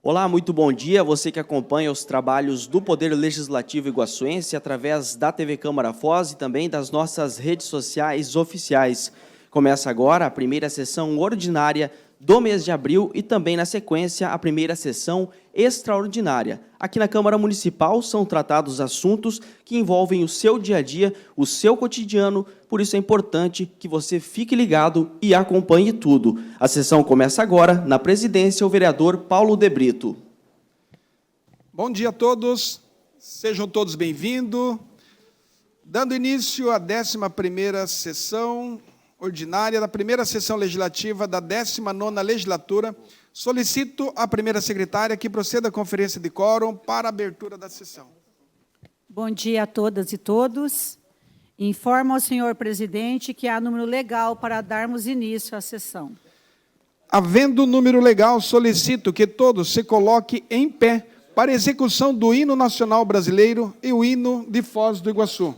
Olá, muito bom dia. Você que acompanha os trabalhos do Poder Legislativo iguaçuense através da TV Câmara Foz e também das nossas redes sociais oficiais. Começa agora a primeira sessão ordinária do mês de abril e também, na sequência, a primeira sessão extraordinária. Aqui na Câmara Municipal são tratados assuntos que envolvem o seu dia a dia, o seu cotidiano, por isso é importante que você fique ligado e acompanhe tudo. A sessão começa agora, na presidência, o vereador Paulo de Brito. Bom dia a todos, sejam todos bem-vindos. Dando início à 11ª sessão ordinária da primeira sessão legislativa da 19ª legislatura, solicito à primeira secretária que proceda à conferência de quórum para a abertura da sessão. Bom dia a todas e todos. Informo ao senhor presidente que há número legal para darmos início à sessão. Havendo número legal, solicito que todos se coloquem em pé para a execução do hino nacional brasileiro e o hino de Foz do Iguaçu.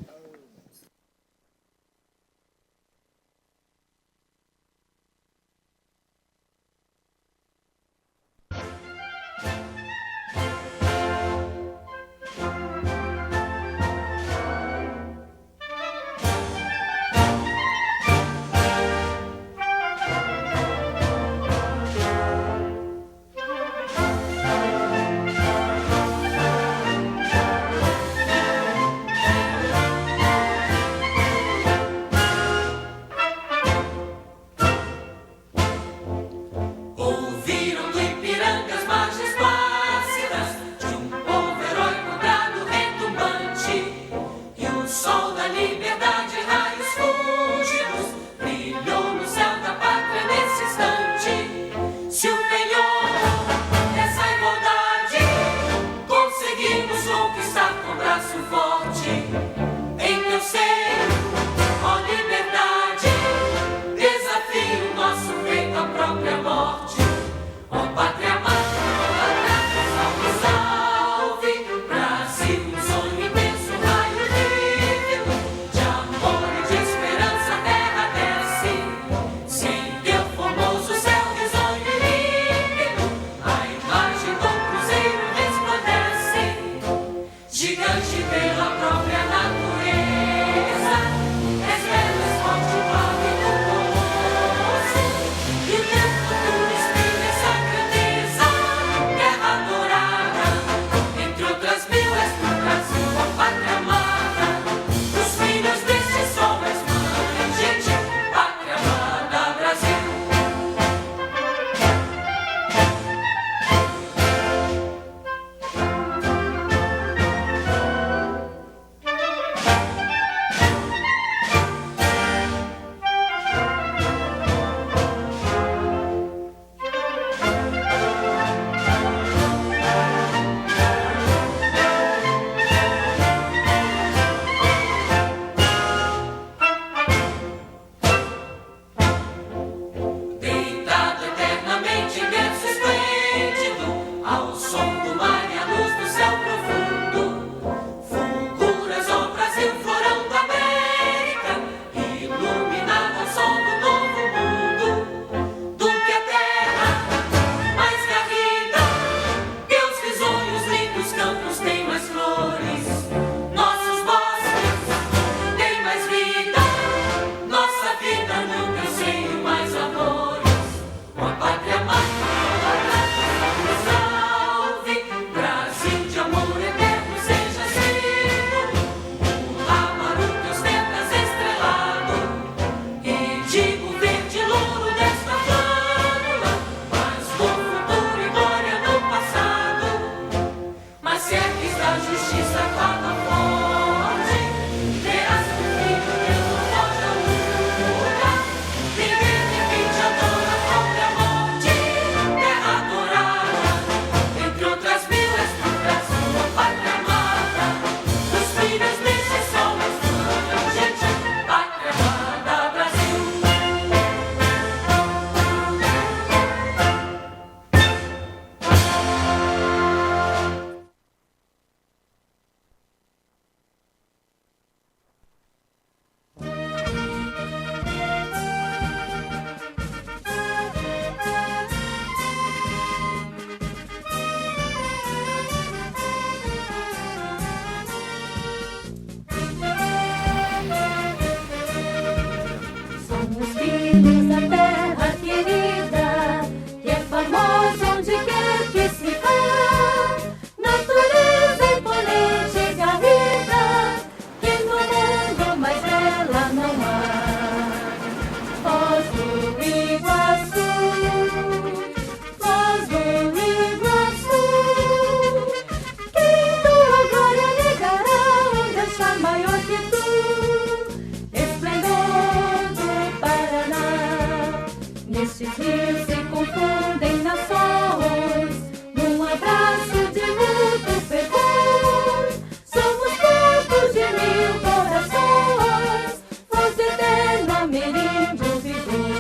Estes rios se confundem nas sons, num abraço de luto fervor. Somos corpos de 1000 corações, voz de eterno ameríndio vigor.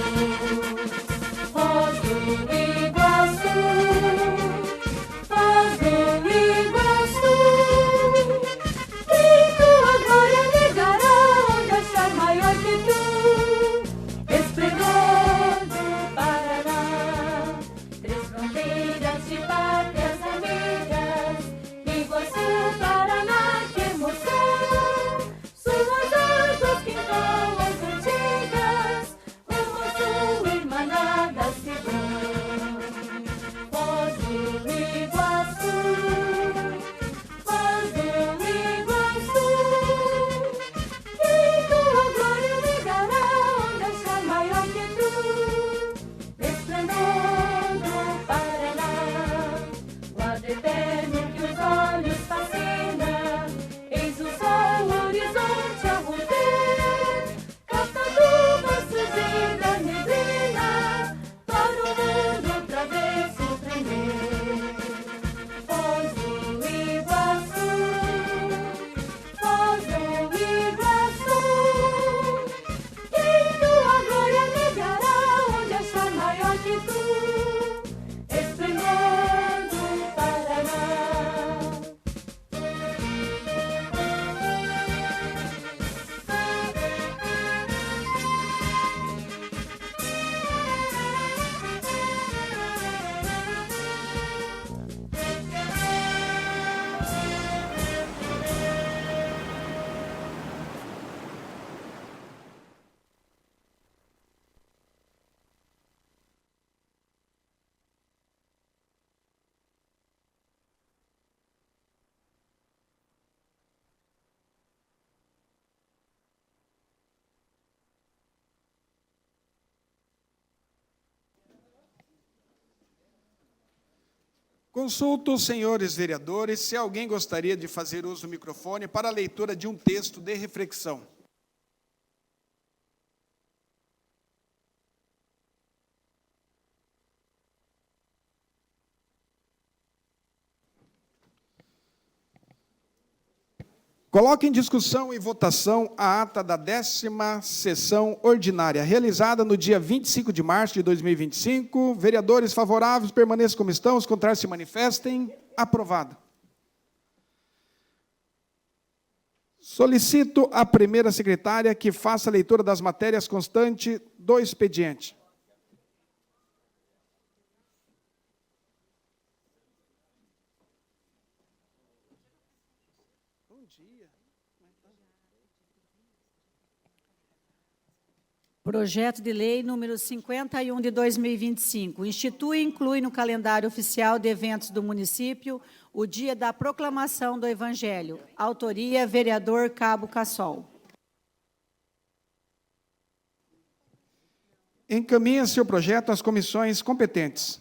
Voz do Iguaçu, voz do Iguaçu, quem tua glória negará onde achar maior que tu? Esplendor do Paraná, 3 fronteiras de pátrias amigas, Iguaçu, Paraná, que emoção! Suas águas que entoam as antigas, rumo ao sul, irmanadas se vão. Voz do Iguaçu, voz do Iguaçu, quem tua glória negará onde achar maior que tu? Esplendor do Paraná, guarda eterno que os olhos fascina, eis o sol, o horizonte a romper, captador surgir da neblina, para o mundo outra vez surpreender. Voz do Iguaçu, voz do Iguaçu, quem tua glória negará onde achar maior que tu? Esplendor do Paraná. Consulto os senhores vereadores se alguém gostaria de fazer uso do microfone para a leitura de um texto de reflexão. Coloque em discussão e votação a ata da 10ª sessão ordinária, realizada no dia 25 de março de 2025. Vereadores favoráveis, permaneçam como estão, os contrários se manifestem. Aprovado. Solicito à primeira secretária que faça a leitura das matérias constantes do expediente. Projeto de lei número 51 de 2025. Institui e inclui no calendário oficial de eventos do município o dia da proclamação do Evangelho. Autoria, vereador Cabo Cassol. Encaminha-se o projeto às comissões competentes.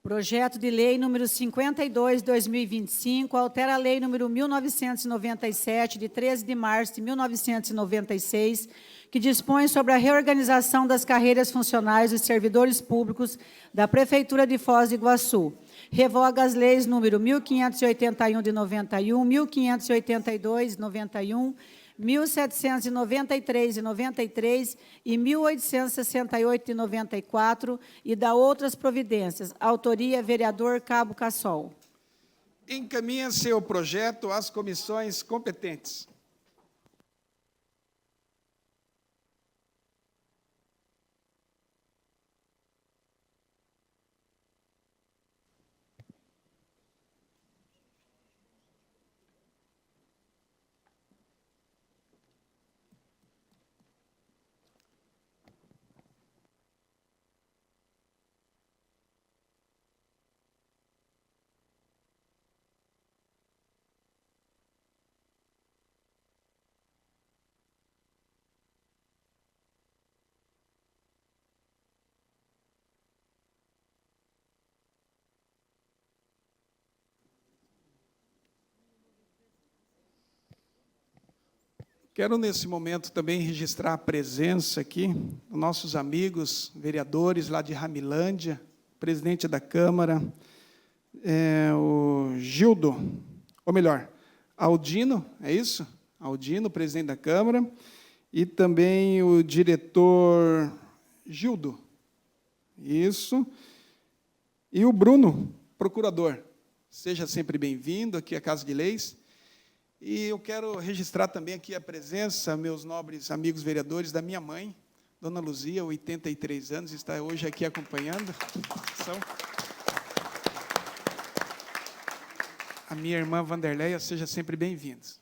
Projeto de lei número 52 de 2025 altera a lei número 1997, de 13 de março de 1996, que dispõe sobre a reorganização das carreiras funcionais dos servidores públicos da Prefeitura de Foz do Iguaçu. Revoga as leis número 1581 de 91, 1582 de 91, 1793 de 93 e 1868 de 94 e dá outras providências. Autoria, vereador Cabo Cassol. Encaminha-se o projeto às comissões competentes. Quero, nesse momento, também registrar a presença aqui dos nossos amigos vereadores lá de Ramilândia, presidente da Câmara, o Gildo, ou melhor, Aldino, é isso? Aldino, presidente da Câmara, e também o diretor Gildo, isso, e o Bruno, procurador. Seja sempre bem-vindo aqui à Casa de Leis. E eu quero registrar também aqui a presença, meus nobres amigos vereadores, da minha mãe, Dona Luzia, 83 anos, está hoje aqui acompanhando. A minha irmã Vanderleia, seja sempre bem-vindos.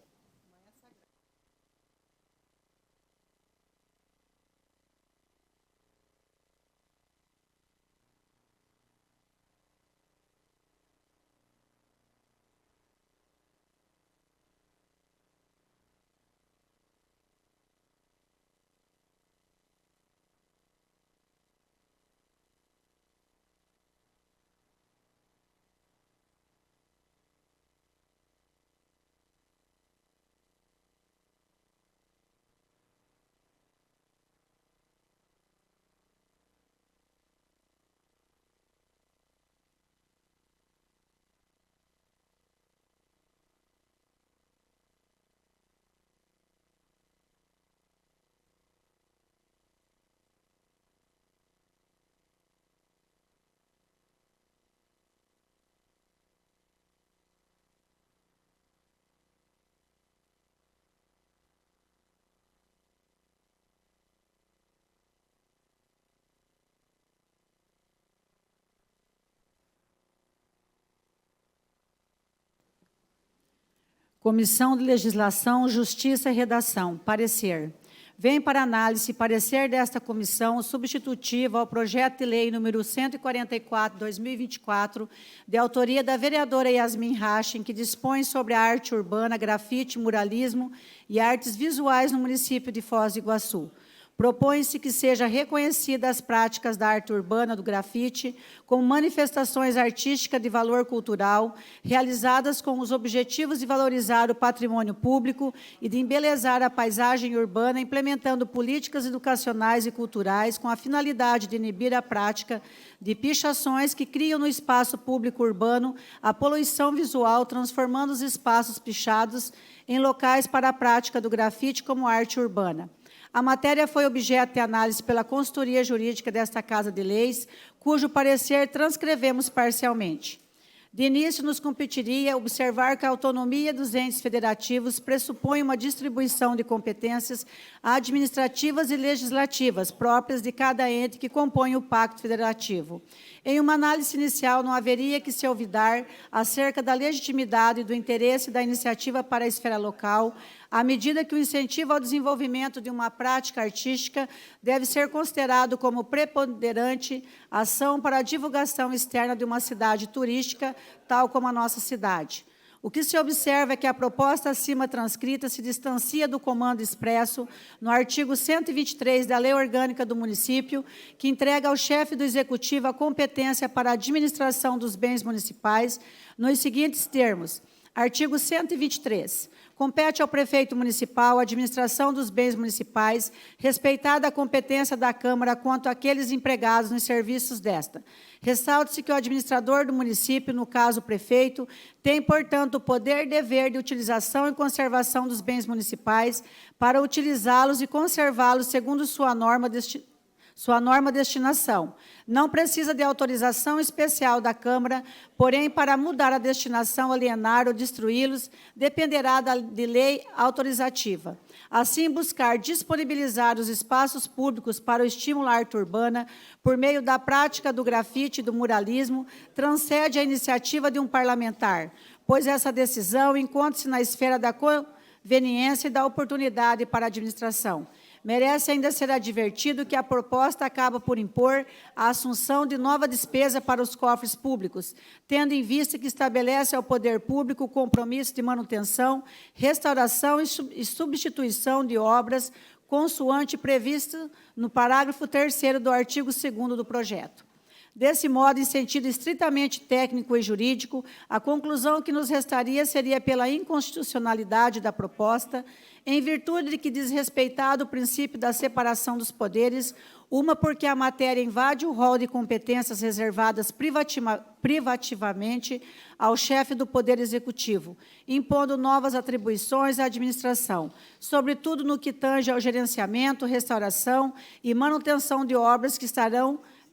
Comissão de Legislação, Justiça e Redação. Parecer. Vem para análise parecer desta comissão substitutiva ao projeto de lei número 144/2024, de autoria da vereadora Yasmin Rachin, que dispõe sobre a arte urbana, grafite, muralismo e artes visuais no município de Foz do Iguaçu. Propõe-se que seja reconhecida as práticas da arte urbana do grafite como manifestações artísticas de valor cultural, realizadas com os objetivos de valorizar o patrimônio público e de embelezar a paisagem urbana, implementando políticas educacionais e culturais com a finalidade de inibir a prática de pichações que criam no espaço público urbano a poluição visual, transformando os espaços pichados em locais para a prática do grafite como arte urbana. A matéria foi objeto de análise pela consultoria jurídica desta Casa de Leis, cujo parecer transcrevemos parcialmente. De início, nos competiria observar que a autonomia dos entes federativos pressupõe uma distribuição de competências administrativas e legislativas próprias de cada ente que compõe o Pacto Federativo. Em uma análise inicial, não haveria que se olvidar acerca da legitimidade e do interesse da iniciativa para a esfera local, à medida que o incentivo ao desenvolvimento de uma prática artística deve ser considerado como preponderante ação para a divulgação externa de uma cidade turística, tal como a nossa cidade. O que se observa é que a proposta acima transcrita se distancia do comando expresso no artigo 123 da Lei Orgânica do Município, que entrega ao chefe do Executivo a competência para a administração dos bens municipais, nos seguintes termos. Artigo 123. Compete ao prefeito municipal a administração dos bens municipais, respeitada a competência da Câmara quanto àqueles empregados nos serviços desta. Ressalte-se que o administrador do município, no caso o prefeito, tem, portanto, o poder e dever de utilização e conservação dos bens municipais para utilizá-los e conservá-los segundo sua norma destinação. Não precisa de autorização especial da Câmara, porém, para mudar a destinação, alienar ou destruí-los, dependerá de lei autorizativa. Assim, buscar disponibilizar os espaços públicos para o estímulo à arte urbana, por meio da prática do grafite e do muralismo, transcende a iniciativa de um parlamentar, pois essa decisão encontra-se na esfera da conveniência e da oportunidade para a administração. Merece ainda ser advertido que a proposta acaba por impor a assunção de nova despesa para os cofres públicos, tendo em vista que estabelece ao poder público o compromisso de manutenção, restauração e substituição de obras, consoante previsto no parágrafo 3º do artigo 2º do projeto. Desse modo, em sentido estritamente técnico e jurídico, a conclusão que nos restaria seria pela inconstitucionalidade da proposta, em virtude de que desrespeitado o princípio da separação dos poderes, uma porque a matéria invade o rol de competências reservadas privativamente ao chefe do Poder Executivo, impondo novas atribuições à administração, sobretudo no que tange ao gerenciamento, restauração e manutenção de obras que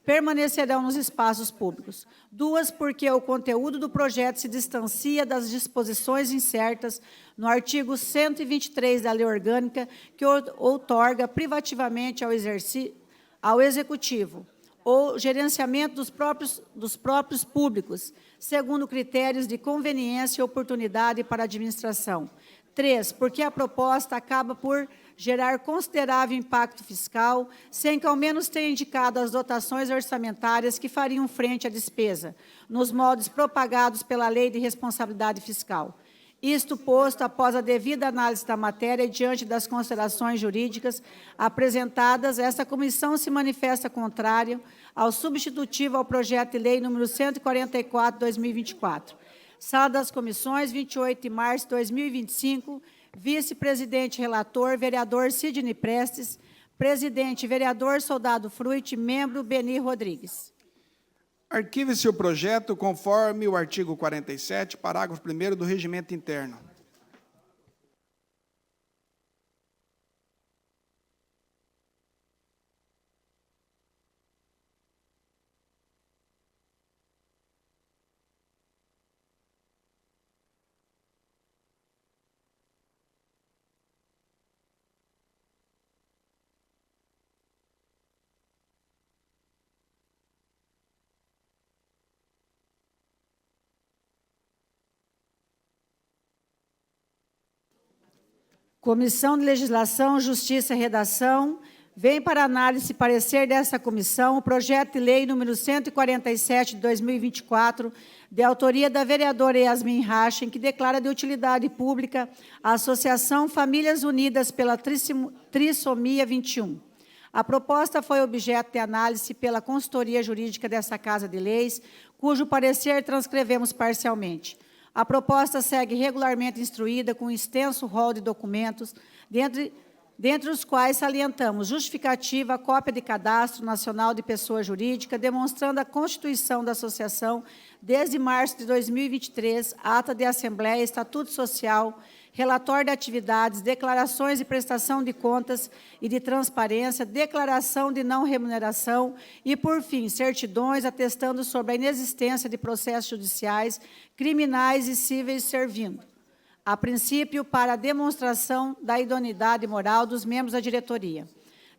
permanecerão nos espaços públicos. 2, porque o conteúdo do projeto se distancia das disposições incertas no artigo 123 da Lei Orgânica, que outorga privativamente ao Executivo o gerenciamento dos próprios públicos, segundo critérios de conveniência e oportunidade para a administração. 3, porque a proposta acaba por gerar considerável impacto fiscal, sem que ao menos tenha indicado as dotações orçamentárias que fariam frente à despesa, nos moldes propagados pela Lei de Responsabilidade Fiscal. Isto posto, após a devida análise da matéria e diante das considerações jurídicas apresentadas, esta comissão se manifesta contrária ao substitutivo ao projeto de lei número 144/2024. Sala das Comissões, 28 de março de 2025, vice-presidente relator, vereador Sidney Prestes, presidente, vereador Soldado Fruit, membro Beni Rodrigues. Arquive-se o projeto conforme o artigo 47, parágrafo 1º do Regimento Interno. Comissão de Legislação, Justiça e Redação, vem para análise e parecer dessa comissão o projeto de lei número 147 de 2024, de autoria da vereadora Yasmin Rachem, que declara de utilidade pública a Associação Famílias Unidas pela Trissomia 21. A proposta foi objeto de análise pela consultoria jurídica dessa Casa de Leis, cujo parecer transcrevemos parcialmente. A proposta segue regularmente instruída com um extenso rol de documentos, dentre os quais salientamos justificativa, cópia de cadastro nacional de pessoa jurídica, demonstrando a constituição da associação desde março de 2023, ata de assembleia, estatuto social, relatório de atividades, declarações de prestação de contas e de transparência, declaração de não remuneração e, por fim, certidões atestando sobre a inexistência de processos judiciais, criminais e cíveis servindo, a princípio, para a demonstração da idoneidade moral dos membros da diretoria.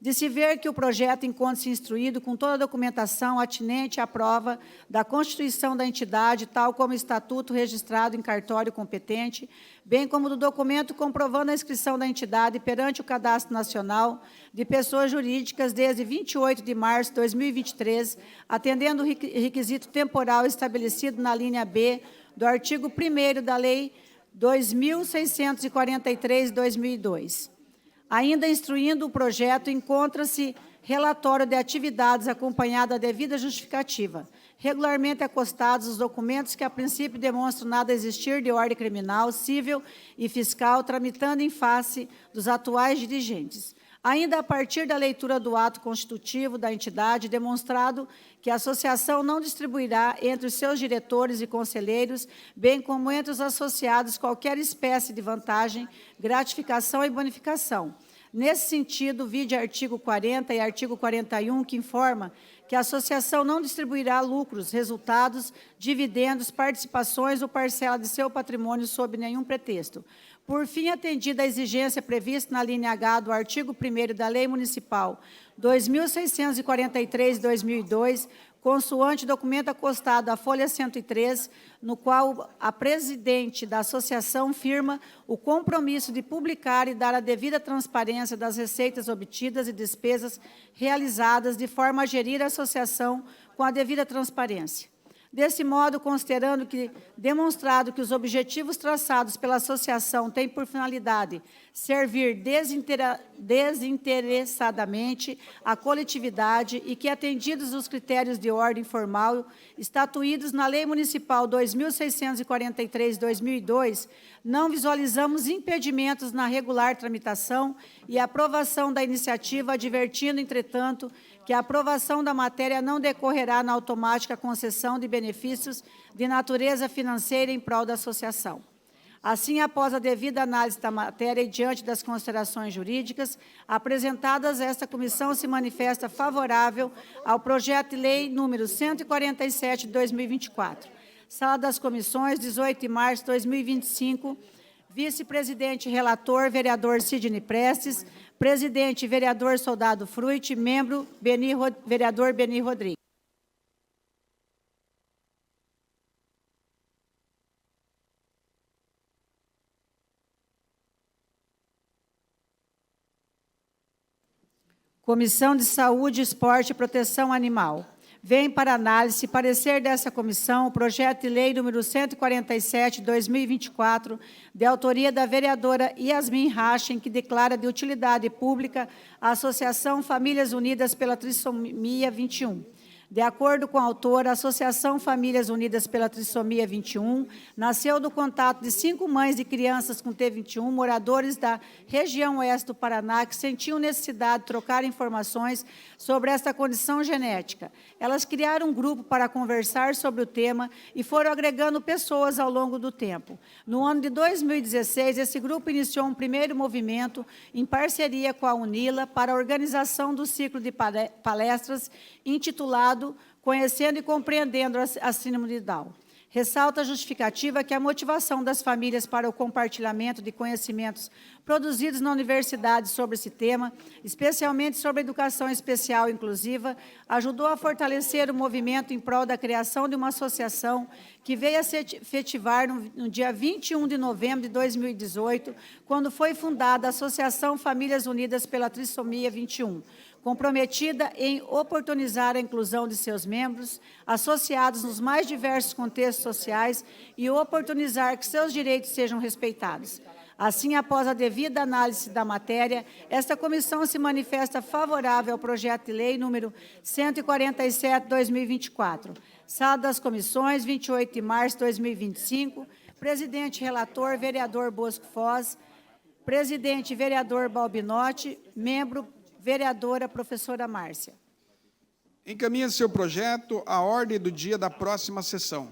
De se ver que o projeto encontra-se instruído com toda a documentação atinente à prova da constituição da entidade, tal como o estatuto registrado em cartório competente, bem como do documento comprovando a inscrição da entidade perante o Cadastro Nacional de Pessoas Jurídicas desde 28 de março de 2023, atendendo o requisito temporal estabelecido na linha B do artigo 1º da Lei 2.643, de 2002. Ainda instruindo o projeto, encontra-se relatório de atividades acompanhado da devida justificativa, regularmente acostados os documentos que, a princípio, demonstram nada existir de ordem criminal, civil e fiscal, tramitando em face dos atuais dirigentes. Ainda a partir da leitura do ato constitutivo da entidade, demonstrado que a associação não distribuirá entre os seus diretores e conselheiros, bem como entre os associados, qualquer espécie de vantagem, gratificação e bonificação. Nesse sentido, vide artigo 40 e artigo 41, que informa que a associação não distribuirá lucros, resultados, dividendos, participações ou parcela de seu patrimônio sob nenhum pretexto. Por fim, atendida a exigência prevista na linha H do artigo 1º da Lei Municipal 2.643, de 2002, consoante documento acostado à folha 103, no qual a presidente da associação firma o compromisso de publicar e dar a devida transparência das receitas obtidas e despesas realizadas, de forma a gerir a associação com a devida transparência. Desse modo, considerando que, demonstrado que os objetivos traçados pela associação têm por finalidade servir desinteressadamente à coletividade e que, atendidos os critérios de ordem formal estatuídos na Lei Municipal 2643/2002, não visualizamos impedimentos na regular tramitação e aprovação da iniciativa, advertindo, entretanto, que a aprovação da matéria não decorrerá na automática concessão de benefícios de natureza financeira em prol da associação. Assim, após a devida análise da matéria e diante das considerações jurídicas apresentadas, esta comissão se manifesta favorável ao projeto de lei número 147 de 2024. Sala das Comissões, 18 de março de 2025. Vice-presidente relator, vereador Sidney Prestes. Presidente, vereador Soldado Fruit. Membro, vereador Beni Rodrigues. Comissão de Saúde, Esporte e Proteção Animal. Vem para análise e parecer dessa comissão o projeto de lei número 147, de 2024, de autoria da vereadora Yasmin Rachem, que declara de utilidade pública a Associação Famílias Unidas pela Trissomia 21. De acordo com a autora, a Associação Famílias Unidas pela Trissomia 21 nasceu do contato de 5 mães de crianças com T21, moradores da região oeste do Paraná, que sentiam necessidade de trocar informações sobre esta condição genética. Elas criaram um grupo para conversar sobre o tema e foram agregando pessoas ao longo do tempo. No ano de 2016, esse grupo iniciou um primeiro movimento em parceria com a UNILA para a organização do ciclo de palestras intitulado Conhecendo e Compreendendo a Síndrome de Down. Ressalta a justificativa que a motivação das famílias para o compartilhamento de conhecimentos produzidos na universidade sobre esse tema, especialmente sobre a educação especial inclusiva, ajudou a fortalecer o movimento em prol da criação de uma associação que veio a se efetivar no dia 21 de novembro de 2018, quando foi fundada a Associação Famílias Unidas pela Trissomia 21, comprometida em oportunizar a inclusão de seus membros, associados nos mais diversos contextos sociais, e oportunizar que seus direitos sejam respeitados. Assim, após a devida análise da matéria, esta comissão se manifesta favorável ao projeto de lei número 147, 2024. Sala das Comissões, 28 de março de 2025. Presidente relator, vereador Bosco Foz. Presidente, vereador Balbinotti. Membro, vereadora professora Márcia. Encaminha seu projeto à ordem do dia da próxima sessão.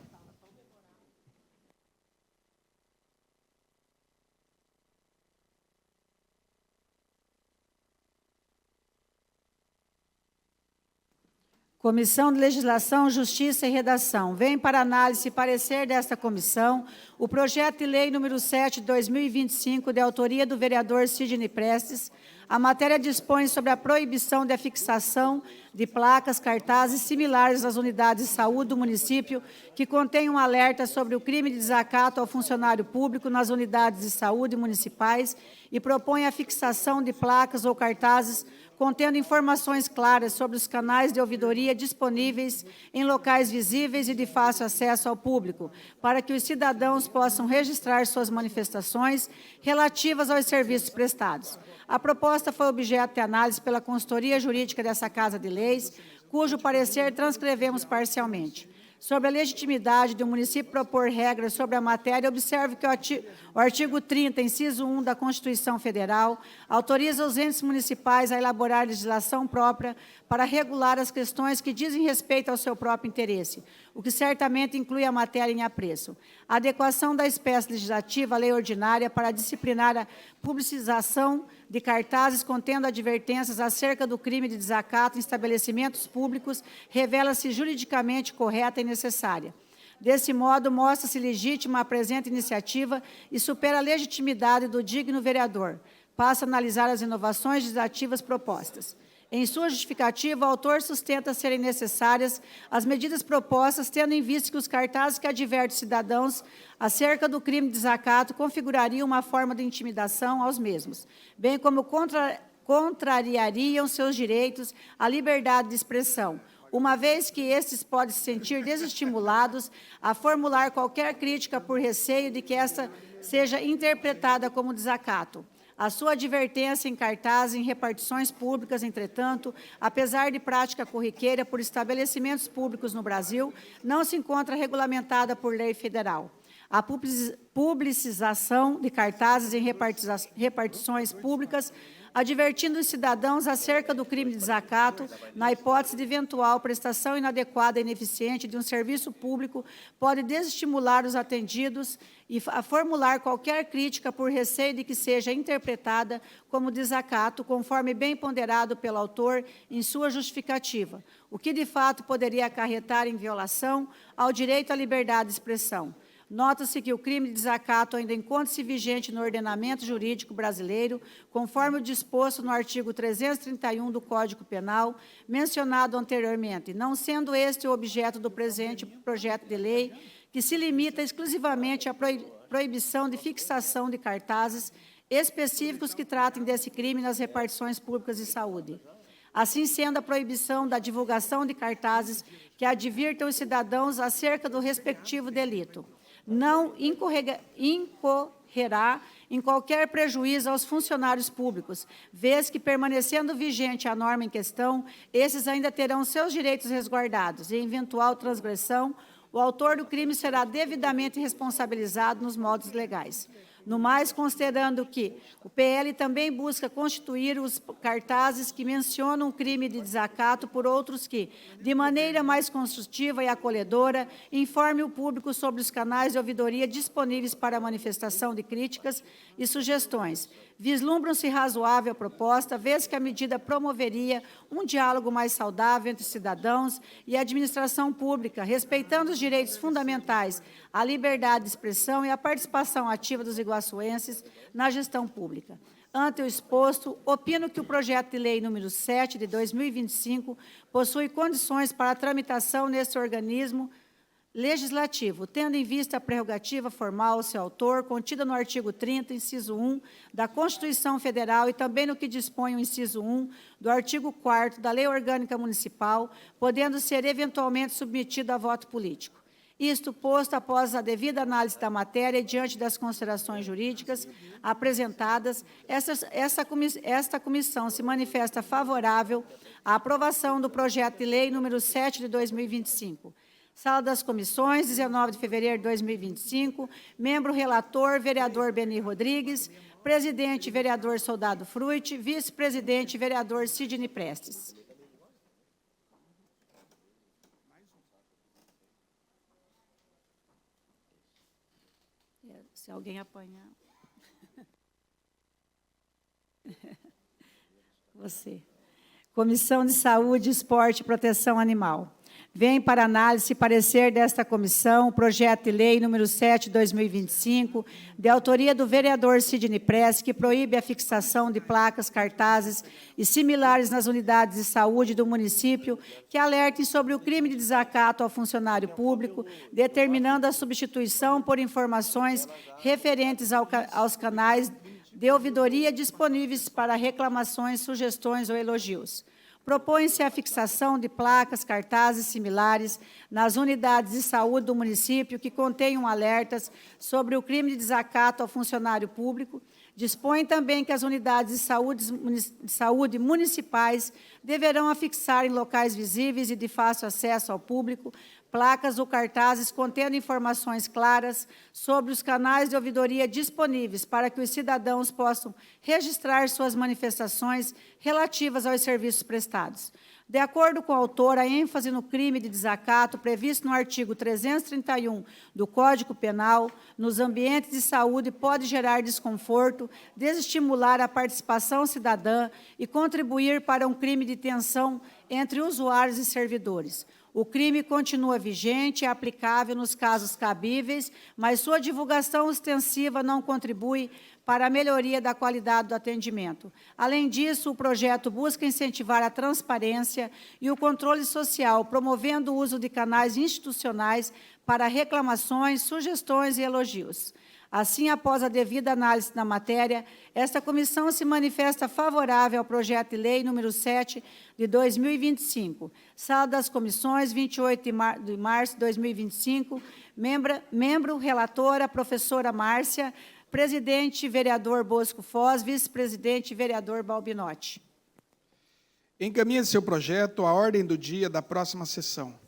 Comissão de Legislação, Justiça e Redação. Vem para análise e parecer desta comissão o projeto de lei número 7 de 2025, de autoria do vereador Sidney Prestes. A matéria dispõe sobre a proibição de afixação de placas, cartazes similares às unidades de saúde do município que contém um alerta sobre o crime de desacato ao funcionário público nas unidades de saúde municipais e propõe a fixação de placas ou cartazes contendo informações claras sobre os canais de ouvidoria disponíveis em locais visíveis e de fácil acesso ao público, para que os cidadãos possam registrar suas manifestações relativas aos serviços prestados. A proposta foi objeto de análise pela consultoria jurídica dessa Casa de Leis, cujo parecer transcrevemos parcialmente. Sobre a legitimidade de um município propor regras sobre a matéria, observe que o artigo 30, inciso 1 da Constituição Federal, autoriza os entes municipais a elaborar legislação própria para regular as questões que dizem respeito ao seu próprio interesse, o que certamente inclui a matéria em apreço. A adequação da espécie legislativa à lei ordinária para disciplinar a publicização de cartazes contendo advertências acerca do crime de desacato em estabelecimentos públicos revela-se juridicamente correta e necessária. Desse modo, mostra-se legítima a presente iniciativa e supera a legitimidade do digno vereador. Passa a analisar as inovações legislativas propostas. Em sua justificativa, o autor sustenta serem necessárias as medidas propostas, tendo em vista que os cartazes que advertem cidadãos acerca do crime de desacato configurariam uma forma de intimidação aos mesmos, bem como contrariariam seus direitos à liberdade de expressão, uma vez que estes podem se sentir desestimulados a formular qualquer crítica por receio de que esta seja interpretada como desacato. A sua advertência em cartaz em repartições públicas, entretanto, apesar de prática corriqueira por estabelecimentos públicos no Brasil, não se encontra regulamentada por lei federal. A publicização de cartazes em repartições públicas, advertindo os cidadãos acerca do crime de desacato, na hipótese de eventual prestação inadequada e ineficiente de um serviço público, pode desestimular os atendidos a formular qualquer crítica por receio de que seja interpretada como desacato, conforme bem ponderado pelo autor em sua justificativa, o que de fato poderia acarretar em violação ao direito à liberdade de expressão. Nota-se que o crime de desacato ainda encontra-se vigente no ordenamento jurídico brasileiro, conforme o disposto no artigo 331 do Código Penal, mencionado anteriormente, não sendo este o objeto do presente projeto de lei, que se limita exclusivamente à proibição de fixação de cartazes específicos que tratem desse crime nas repartições públicas de saúde. Assim sendo, a proibição da divulgação de cartazes que advirtam os cidadãos acerca do respectivo delito não incorrerá em qualquer prejuízo aos funcionários públicos, vez que, permanecendo vigente a norma em questão, esses ainda terão seus direitos resguardados e, em eventual transgressão, o autor do crime será devidamente responsabilizado nos modos legais. No mais, considerando que o PL também busca constituir os cartazes que mencionam o crime de desacato por outros que, de maneira mais construtiva e acolhedora, informe o público sobre os canais de ouvidoria disponíveis para a manifestação de críticas e sugestões. Vislumbram-se razoável a proposta, vez que a medida promoveria um diálogo mais saudável entre cidadãos e a administração pública, respeitando os direitos fundamentais, a liberdade de expressão e a participação ativa dos iguaçuenses na gestão pública. Ante o exposto, opino que o projeto de lei número 7 de 2025 possui condições para a tramitação neste organismo legislativo, tendo em vista a prerrogativa formal ao seu autor, contida no artigo 30, inciso 1, da Constituição Federal e também no que dispõe o inciso 1 do artigo 4º da Lei Orgânica Municipal, podendo ser eventualmente submetido a voto político. Isto posto, após a devida análise da matéria e diante das considerações jurídicas apresentadas, esta comissão se manifesta favorável à aprovação do projeto de lei número 7 de 2025. Sala das Comissões, 19 de fevereiro de 2025, membro relator, vereador Beni Rodrigues, presidente, vereador Soldado Fruit, vice-presidente, vereador Sidney Prestes. Se alguém apanhar. Você. Comissão de Saúde, Esporte e Proteção Animal. Vem para análise e parecer desta comissão o projeto de lei número 7 de 2025, de autoria do vereador Sidney Prestes, que proíbe a fixação de placas, cartazes e similares nas unidades de saúde do município que alertem sobre o crime de desacato ao funcionário público, determinando a substituição por informações referentes aos canais de ouvidoria disponíveis para reclamações, sugestões ou elogios. Propõe-se a fixação de placas, cartazes similares nas unidades de saúde do município que contenham alertas sobre o crime de desacato ao funcionário público. Dispõe também que as unidades de saúde municipais deverão afixar em locais visíveis e de fácil acesso ao público placas ou cartazes contendo informações claras sobre os canais de ouvidoria disponíveis para que os cidadãos possam registrar suas manifestações relativas aos serviços prestados. De acordo com o autor, a ênfase no crime de desacato previsto no artigo 331 do Código Penal nos ambientes de saúde pode gerar desconforto, desestimular a participação cidadã e contribuir para um crime de tensão entre usuários e servidores. O crime continua vigente e aplicável nos casos cabíveis, mas sua divulgação ostensiva não contribui para a melhoria da qualidade do atendimento. Além disso, o projeto busca incentivar a transparência e o controle social, promovendo o uso de canais institucionais para reclamações, sugestões e elogios. Assim, após a devida análise da matéria, esta comissão se manifesta favorável ao projeto de lei número 7 de 2025. Sala das Comissões, 28 de março de 2025, membro relatora, professora Márcia, Presidente, vereador Bosco Foz. Vice-presidente, vereador Balbinotti. Encaminhe seu projeto à ordem do dia da próxima sessão.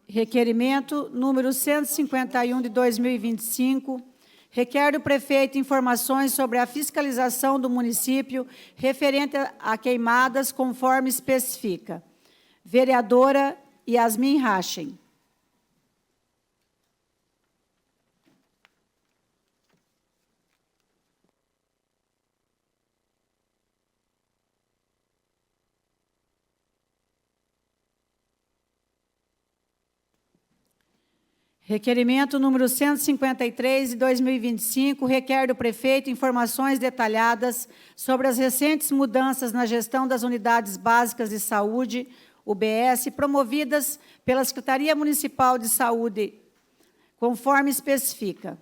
Requerimento número 151 de 2025, requer do prefeito informações sobre a fiscalização do município referente a queimadas, conforme especifica. Vereadora Yasmin Hachem. Requerimento número 153 de 2025, requer do prefeito informações detalhadas sobre as recentes mudanças na gestão das unidades básicas de saúde, UBS, promovidas pela Secretaria Municipal de Saúde, conforme especifica.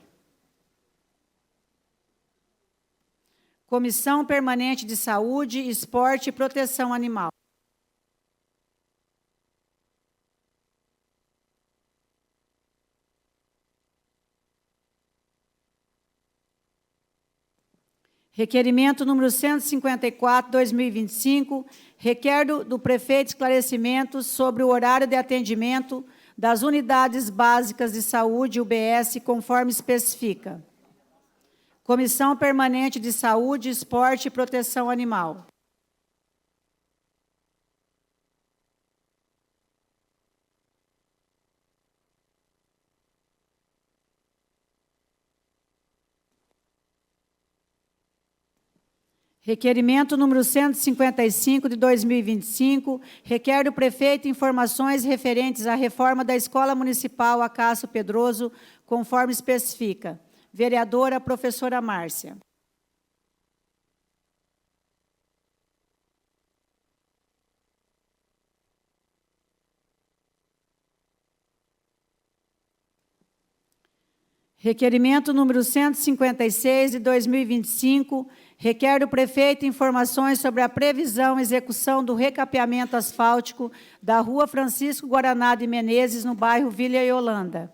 Comissão Permanente de Saúde, Esporte e Proteção Animal. Requerimento número 154, 2025, requer do prefeito esclarecimentos sobre o horário de atendimento das unidades básicas de saúde, UBS, conforme especifica. Comissão Permanente de Saúde, Esporte e Proteção Animal. Requerimento número 155 de 2025, requer do prefeito informações referentes à reforma da Escola Municipal Acácio Pedroso, conforme especifica. Vereadora professora Márcia. Requerimento número 156 de 2025, requer do prefeito informações sobre a previsão e execução do recapeamento asfáltico da Rua Francisco Guaraná de Menezes, no bairro Vila Yolanda.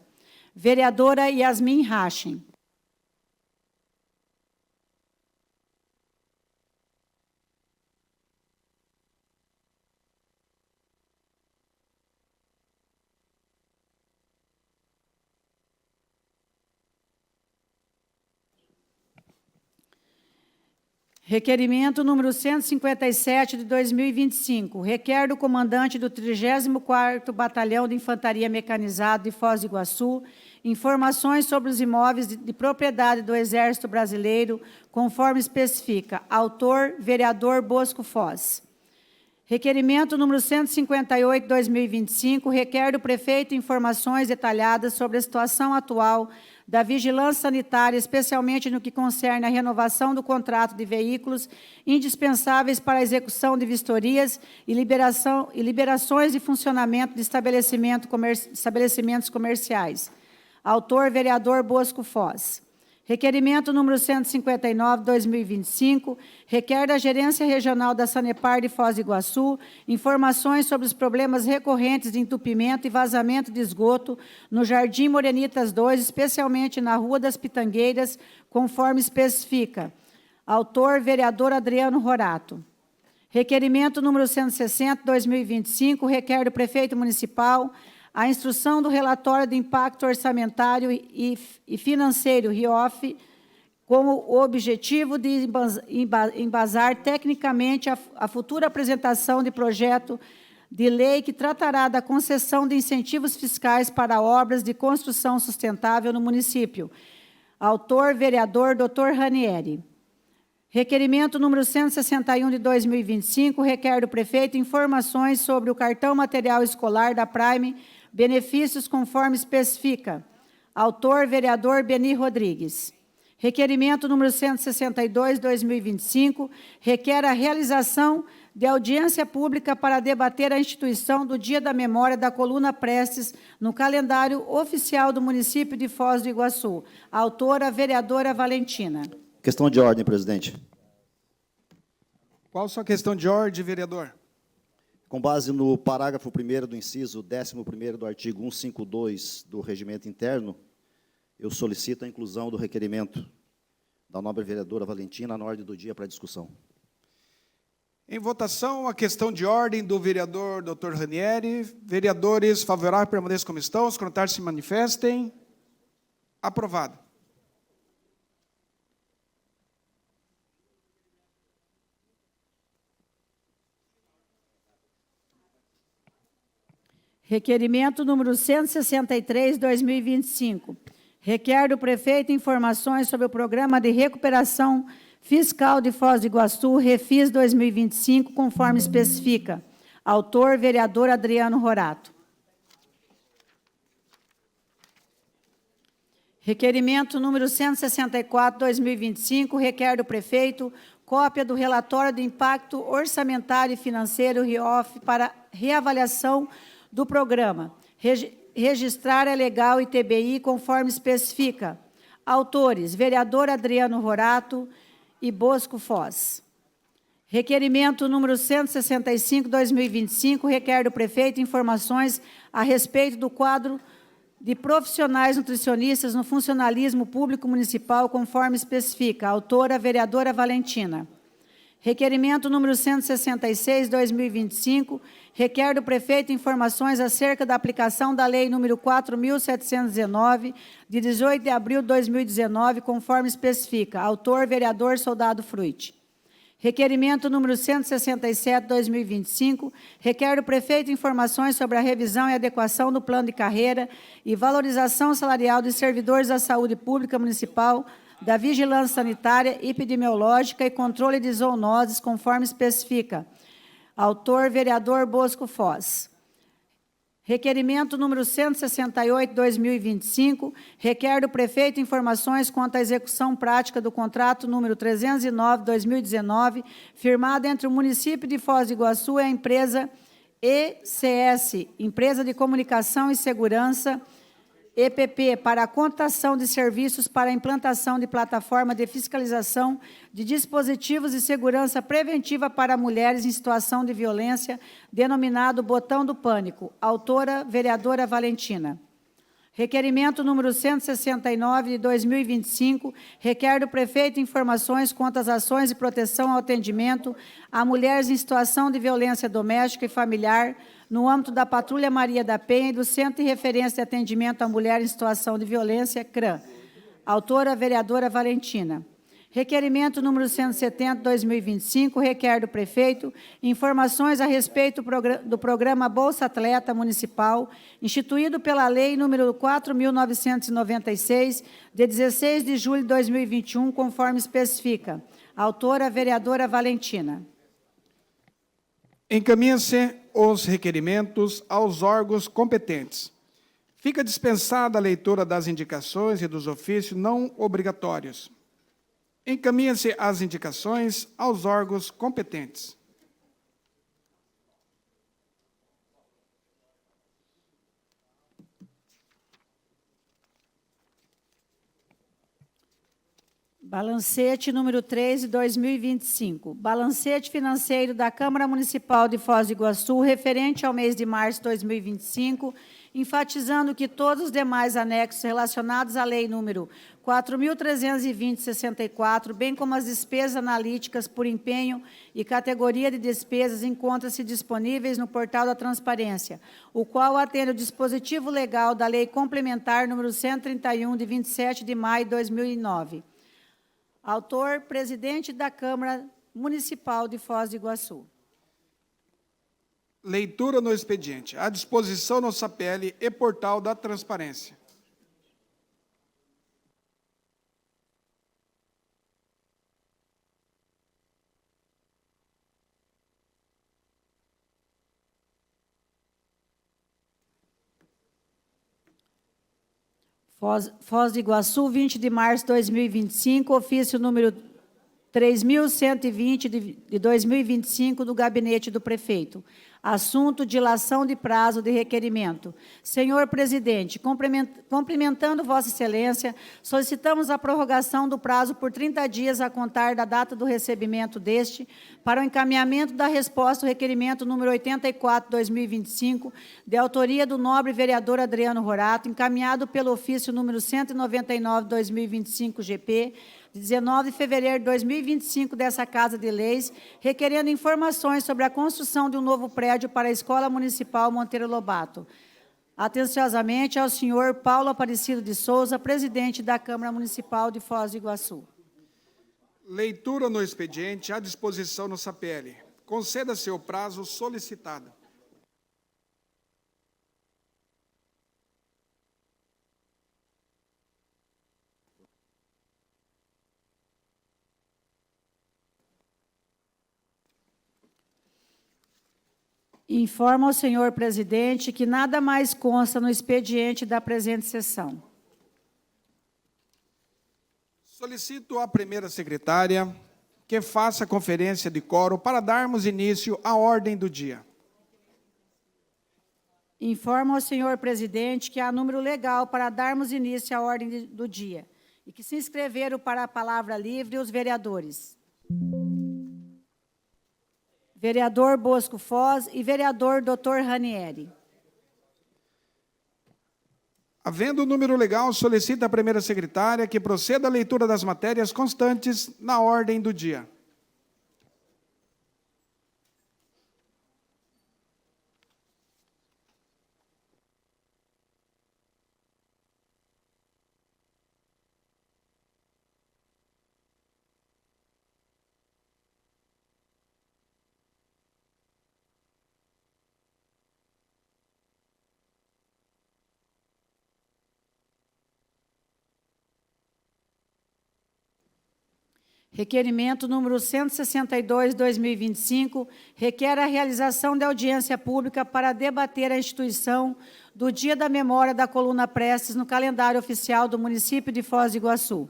Vereadora Yasmin Hachem. Requerimento número 157 de 2025, requer do comandante do 34º Batalhão de Infantaria Mecanizado de Foz do Iguaçu informações sobre os imóveis de propriedade do Exército Brasileiro, conforme especifica. Autor, vereador Bosco Foz. Requerimento número 158 de 2025, requer do prefeito informações detalhadas sobre a situação atual da vigilância sanitária, especialmente no que concerne à renovação do contrato de veículos indispensáveis para a execução de vistorias e liberações de funcionamento de estabelecimentos comerciais. Autor, vereador Bosco Foz. Requerimento número 159, 2025, requer da Gerência Regional da Sanepar de Foz do Iguaçu informações sobre os problemas recorrentes de entupimento e vazamento de esgoto no Jardim Morenitas 2, especialmente na Rua das Pitangueiras, conforme especifica. Autor, vereador Adriano Rorato. Requerimento número 160, 2025, requer do prefeito municipal a instrução do relatório de impacto orçamentário e financeiro, RIOF, com o objetivo de embasar tecnicamente a futura apresentação de projeto de lei que tratará da concessão de incentivos fiscais para obras de construção sustentável no município. Autor, vereador Dr. Ranieri. Requerimento número 161 de 2025, requer do prefeito informações sobre o cartão material escolar da Prime, benefícios conforme especifica. Autor, vereador Beni Rodrigues. Requerimento número 162, 2025, requer a realização de audiência pública para debater a instituição do Dia da Memória da Coluna Prestes no calendário oficial do município de Foz do Iguaçu. Autora, vereadora Valentina. Questão de ordem, presidente. Qual a sua questão de ordem, vereador? Com base no parágrafo 1º do inciso 11º do artigo 152 do Regimento Interno, eu solicito a inclusão do requerimento da nobre vereadora Valentina na ordem do dia para discussão. Em votação, a questão de ordem do vereador Dr. Ranieri. Vereadores favoráveis permaneçam como estão. Os contrários se manifestem. Aprovado. Requerimento número 163, 2025. Requer do prefeito informações sobre o Programa de Recuperação Fiscal de Foz do Iguaçu, Refis 2025, conforme especifica. Autor, vereador Adriano Rorato. Requerimento número 164, 2025, requer do prefeito cópia do relatório de impacto orçamentário e financeiro RIOF para reavaliação do programa. Registrar é legal e TBI, conforme especifica. Autores, vereador Adriano Rorato e Bosco Foz. Requerimento número 165, 2025, requer do prefeito informações a respeito do quadro de profissionais nutricionistas no funcionalismo público municipal, conforme especifica. Autora, vereadora Valentina. Requerimento número 166, 2025, requer do prefeito informações acerca da aplicação da Lei número 4.719, de 18 de abril de 2019, conforme especifica. Autor, vereador Soldado Fruit. Requerimento número 167, 2025, requer do prefeito informações sobre a revisão e adequação do plano de carreira e valorização salarial dos servidores da saúde pública municipal, da vigilância sanitária, epidemiológica e controle de zoonoses, conforme especifica. Autor, vereador Bosco Foz. Requerimento número 168, 2025, requer do prefeito informações quanto à execução prática do contrato número 309, 2019, firmado entre o município de Foz do Iguaçu e a empresa ECS, Empresa de Comunicação e Segurança, EPP, para a contratação de serviços para a implantação de plataforma de fiscalização de dispositivos de segurança preventiva para mulheres em situação de violência, denominado Botão do Pânico. Autora, vereadora Valentina. Requerimento número 169, de 2025, requer do prefeito informações quanto às ações de proteção ao atendimento a mulheres em situação de violência doméstica e familiar, no âmbito da Patrulha Maria da Penha e do Centro de Referência de Atendimento à Mulher em Situação de Violência, CRAM. Autora, vereadora Valentina. Requerimento número 170, 2025, requer do prefeito informações a respeito do programa Bolsa Atleta Municipal, instituído pela Lei número 4.996, de 16 de julho de 2021, conforme especifica. Autora, vereadora Valentina. Encaminha-se os requerimentos aos órgãos competentes. Fica dispensada a leitura das indicações e dos ofícios não obrigatórios. Encaminha-se as indicações aos órgãos competentes. Balancete número 3 de 2025. Balancete financeiro da Câmara Municipal de Foz do Iguaçu, referente ao mês de março de 2025, enfatizando que todos os demais anexos relacionados à Lei número 4.320/64, bem como as despesas analíticas por empenho e categoria de despesas, encontram-se disponíveis no portal da Transparência, o qual atende o dispositivo legal da Lei Complementar número 131, de 27 de maio de 2009. Autor, presidente da Câmara Municipal de Foz do Iguaçu. Leitura no expediente. À disposição no SAPL e portal da Transparência. Foz do Iguaçu, 20 de março de 2025, ofício número 3.120 de 2025 do Gabinete do Prefeito. Assunto: dilação de prazo de requerimento. Senhor presidente, cumprimentando Vossa Excelência, solicitamos a prorrogação do prazo por 30 dias a contar da data do recebimento deste, para o encaminhamento da resposta ao requerimento número 84/2025, de autoria do nobre vereador Adriano Rorato, encaminhado pelo ofício número 199/2025 GP, de 19 de fevereiro de 2025 dessa Casa de Leis, requerendo informações sobre a construção de um novo prédio para a Escola Municipal Monteiro Lobato. Atenciosamente, ao senhor Paulo Aparecido de Souza, presidente da Câmara Municipal de Foz do Iguaçu. Leitura no expediente, à disposição no SAPL. Conceda-se o prazo solicitado. Informo ao senhor presidente que nada mais consta no expediente da presente sessão. Solicito à primeira secretária que faça a conferência de quórum para darmos início à ordem do dia. Informo ao senhor presidente que há número legal para darmos início à ordem do dia e que se inscreveram para a palavra livre os vereadores. Vereador Bosco Foz e vereador Dr. Ranieri. Havendo o número legal, solicita a primeira secretária que proceda à leitura das matérias constantes na ordem do dia. Requerimento número 162/2025, requer a realização de audiência pública para debater a instituição do Dia da Memória da Coluna Prestes no calendário oficial do município de Foz do Iguaçu.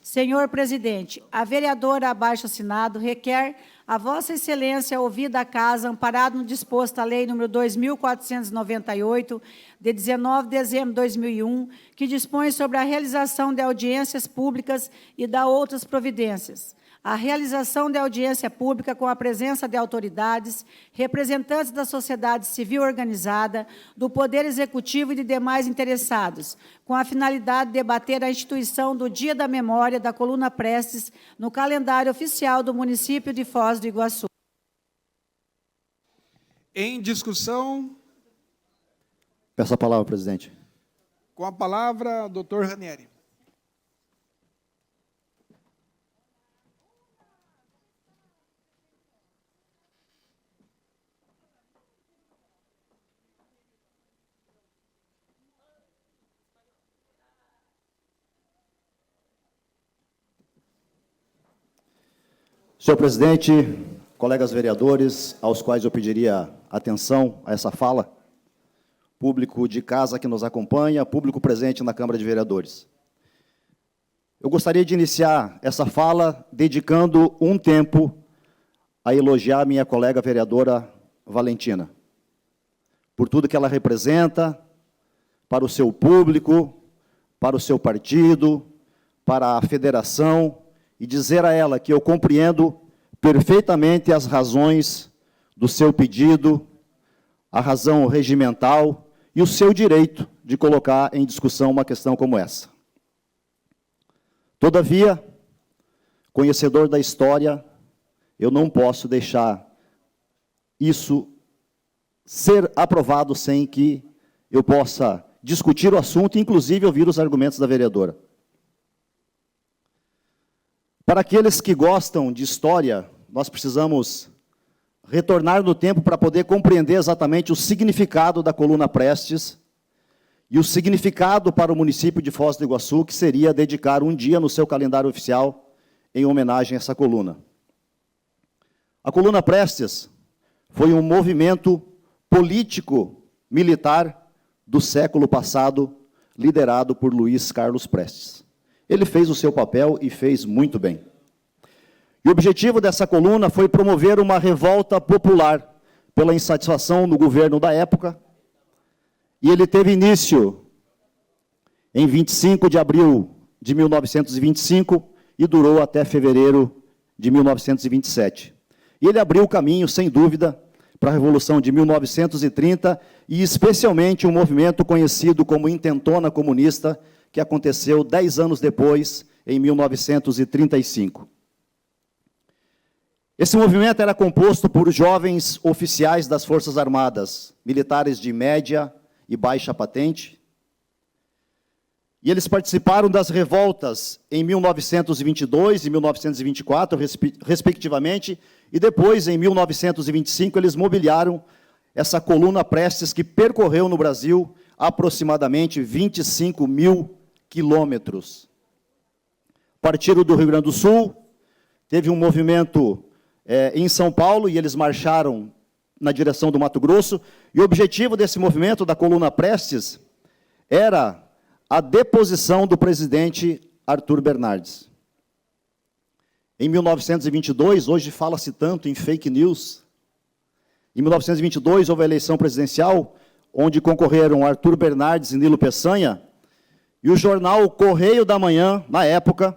Senhor presidente, a vereadora abaixo-assinado requer a Vossa Excelência, ouvida a Casa, amparado no disposto à Lei nº 2.498, de 19 de dezembro de 2001, que dispõe sobre a realização de audiências públicas e da outras providências. A realização de audiência pública com a presença de autoridades, representantes da sociedade civil organizada, do Poder Executivo e de demais interessados, com a finalidade de debater a instituição do Dia da Memória da Coluna Prestes no calendário oficial do município de Foz do Iguaçu. Em discussão. Peço a palavra, presidente. Com a palavra, doutor Ranieri. Senhor presidente, colegas vereadores, aos quais eu pediria atenção a essa fala, público de casa que nos acompanha, público presente na Câmara de Vereadores. Eu gostaria de iniciar essa fala dedicando um tempo a elogiar minha colega vereadora Valentina, por tudo que ela representa para o seu público, para o seu partido, para a federação, e dizer a ela que eu compreendo perfeitamente as razões do seu pedido, a razão regimental e o seu direito de colocar em discussão uma questão como essa. Todavia, conhecedor da história, eu não posso deixar isso ser aprovado sem que eu possa discutir o assunto e, inclusive, ouvir os argumentos da vereadora. Para aqueles que gostam de história, nós precisamos retornar no tempo para poder compreender exatamente o significado da Coluna Prestes e o significado para o município de Foz do Iguaçu, que seria dedicar um dia no seu calendário oficial em homenagem a essa coluna. A Coluna Prestes foi um movimento político-militar do século passado, liderado por Luiz Carlos Prestes. Ele fez o seu papel e fez muito bem. E o objetivo dessa coluna foi promover uma revolta popular pela insatisfação no governo da época. E ele teve início em 25 de abril de 1925 e durou até fevereiro de 1927. E ele abriu o caminho, sem dúvida, para a Revolução de 1930 e especialmente um movimento conhecido como Intentona Comunista, que aconteceu 10 anos depois, em 1935. Esse movimento era composto por jovens oficiais das Forças Armadas, militares de média e baixa patente, e eles participaram das revoltas em 1922 e 1924, respectivamente, e depois, em 1925, eles mobiliaram essa coluna Prestes, que percorreu no Brasil aproximadamente 25 mil quilômetros. Partiram do Rio Grande do Sul, teve um movimento em São Paulo, e eles marcharam na direção do Mato Grosso, e o objetivo desse movimento, da coluna Prestes, era a deposição do presidente Arthur Bernardes. Em 1922, hoje fala-se tanto em fake news, em 1922 houve a eleição presidencial, onde concorreram Arthur Bernardes e Nilo Peçanha, e o jornal Correio da Manhã, na época,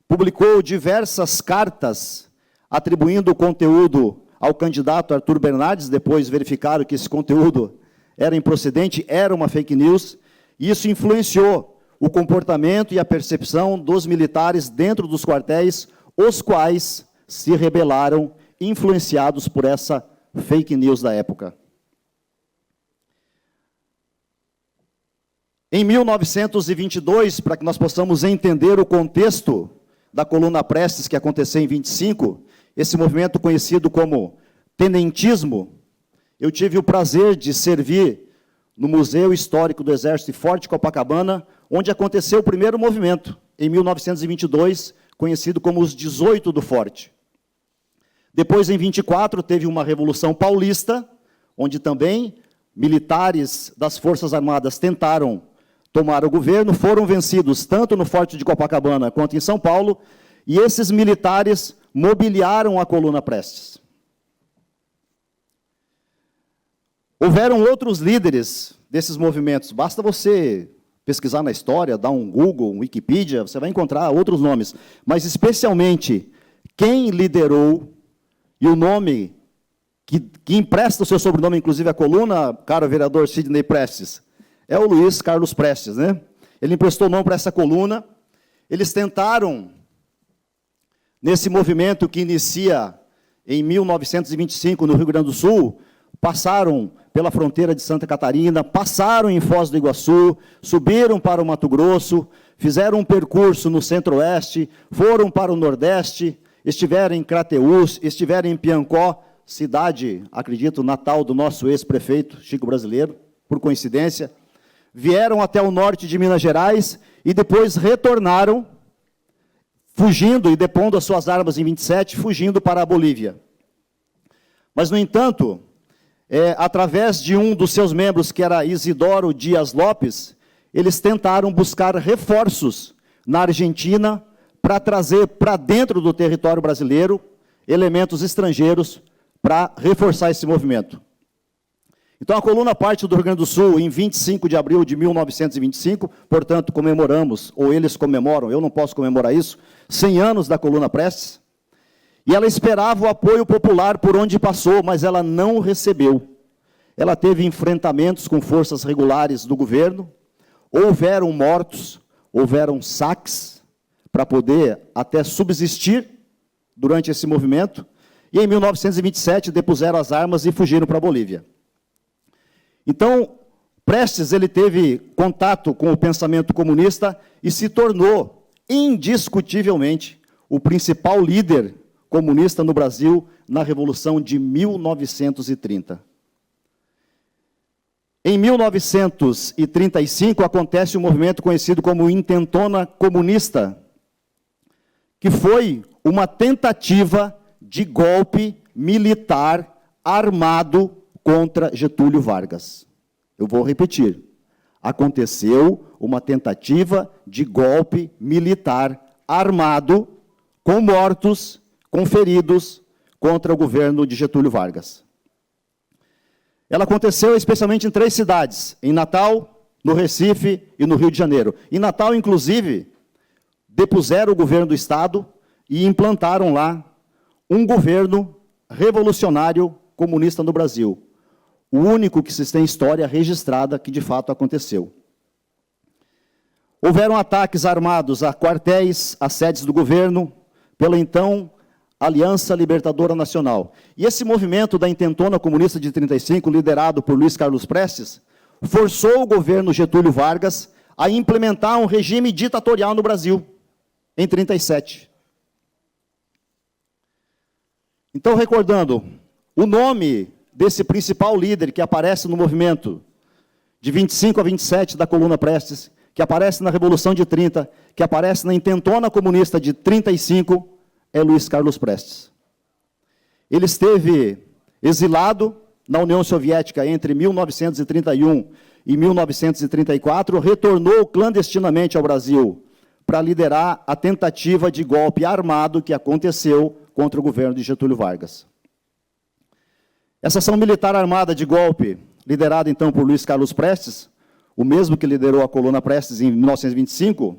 publicou diversas cartas atribuindo o conteúdo ao candidato Arthur Bernardes. Depois verificaram que esse conteúdo era improcedente, era uma fake news, e isso influenciou o comportamento e a percepção dos militares dentro dos quartéis, os quais se rebelaram, influenciados por essa fake news da época. Em 1922, para que nós possamos entender o contexto da coluna Prestes, que aconteceu em 25, esse movimento conhecido como tenentismo, eu tive o prazer de servir no Museu Histórico do Exército de Forte Copacabana, onde aconteceu o primeiro movimento, em 1922, conhecido como os 18 do Forte. Depois, em 24, teve uma Revolução Paulista, onde também militares das Forças Armadas tentaram tomar o governo, foram vencidos tanto no Forte de Copacabana quanto em São Paulo, e esses militares mobiliaram a coluna Prestes. Houveram outros líderes desses movimentos, basta você pesquisar na história, dar um Google, um Wikipedia, você vai encontrar outros nomes, mas especialmente quem liderou, e o nome que empresta o seu sobrenome, inclusive, à coluna, caro vereador Sidney Prestes, é o Luiz Carlos Prestes, né? Ele emprestou o nome para essa coluna. Eles tentaram, nesse movimento que inicia em 1925 no Rio Grande do Sul, passaram pela fronteira de Santa Catarina, passaram em Foz do Iguaçu, subiram para o Mato Grosso, fizeram um percurso no Centro-Oeste, foram para o Nordeste, estiveram em Crateús, estiveram em Piancó, cidade, acredito, natal do nosso ex-prefeito Chico Brasileiro, por coincidência, vieram até o norte de Minas Gerais e depois retornaram, fugindo e depondo as suas armas em 27, fugindo para a Bolívia. Mas, no entanto, através de um dos seus membros, que era Isidoro Dias Lopes, eles tentaram buscar reforços na Argentina para trazer para dentro do território brasileiro elementos estrangeiros para reforçar esse movimento. Então, a coluna parte do Rio Grande do Sul em 25 de abril de 1925, portanto, comemoramos, ou eles comemoram, eu não posso comemorar isso, 100 anos da coluna Prestes, e ela esperava o apoio popular por onde passou, mas ela não recebeu. Ela teve enfrentamentos com forças regulares do governo, houveram mortos, houveram saques, para poder até subsistir durante esse movimento, e em 1927 depuseram as armas e fugiram para a Bolívia. Então, Prestes, ele teve contato com o pensamento comunista e se tornou, indiscutivelmente, o principal líder comunista no Brasil na Revolução de 1930. Em 1935, acontece um movimento conhecido como Intentona Comunista, que foi uma tentativa de golpe militar armado contra Getúlio Vargas. Eu vou repetir. Aconteceu uma tentativa de golpe militar armado, com mortos, com conferidos contra o governo de Getúlio Vargas. Ela aconteceu especialmente em 3 cidades, em Natal, no Recife e no Rio de Janeiro. Em Natal, inclusive, depuseram o governo do Estado e implantaram lá um governo revolucionário comunista no Brasil. O único que se tem história registrada que de fato aconteceu. Houveram ataques armados a quartéis, a sedes do governo, pela então Aliança Libertadora Nacional. E esse movimento da intentona comunista de 35, liderado por Luiz Carlos Prestes, forçou o governo Getúlio Vargas a implementar um regime ditatorial no Brasil, em 37. Então, recordando, o nome desse principal líder que aparece no movimento de 25 a 27 da coluna Prestes, que aparece na Revolução de 30, que aparece na intentona comunista de 35, é Luiz Carlos Prestes. Ele esteve exilado na União Soviética entre 1931 e 1934, retornou clandestinamente ao Brasil para liderar a tentativa de golpe armado que aconteceu contra o governo de Getúlio Vargas. Essa ação militar armada de golpe, liderada então por Luiz Carlos Prestes, o mesmo que liderou a coluna Prestes em 1925,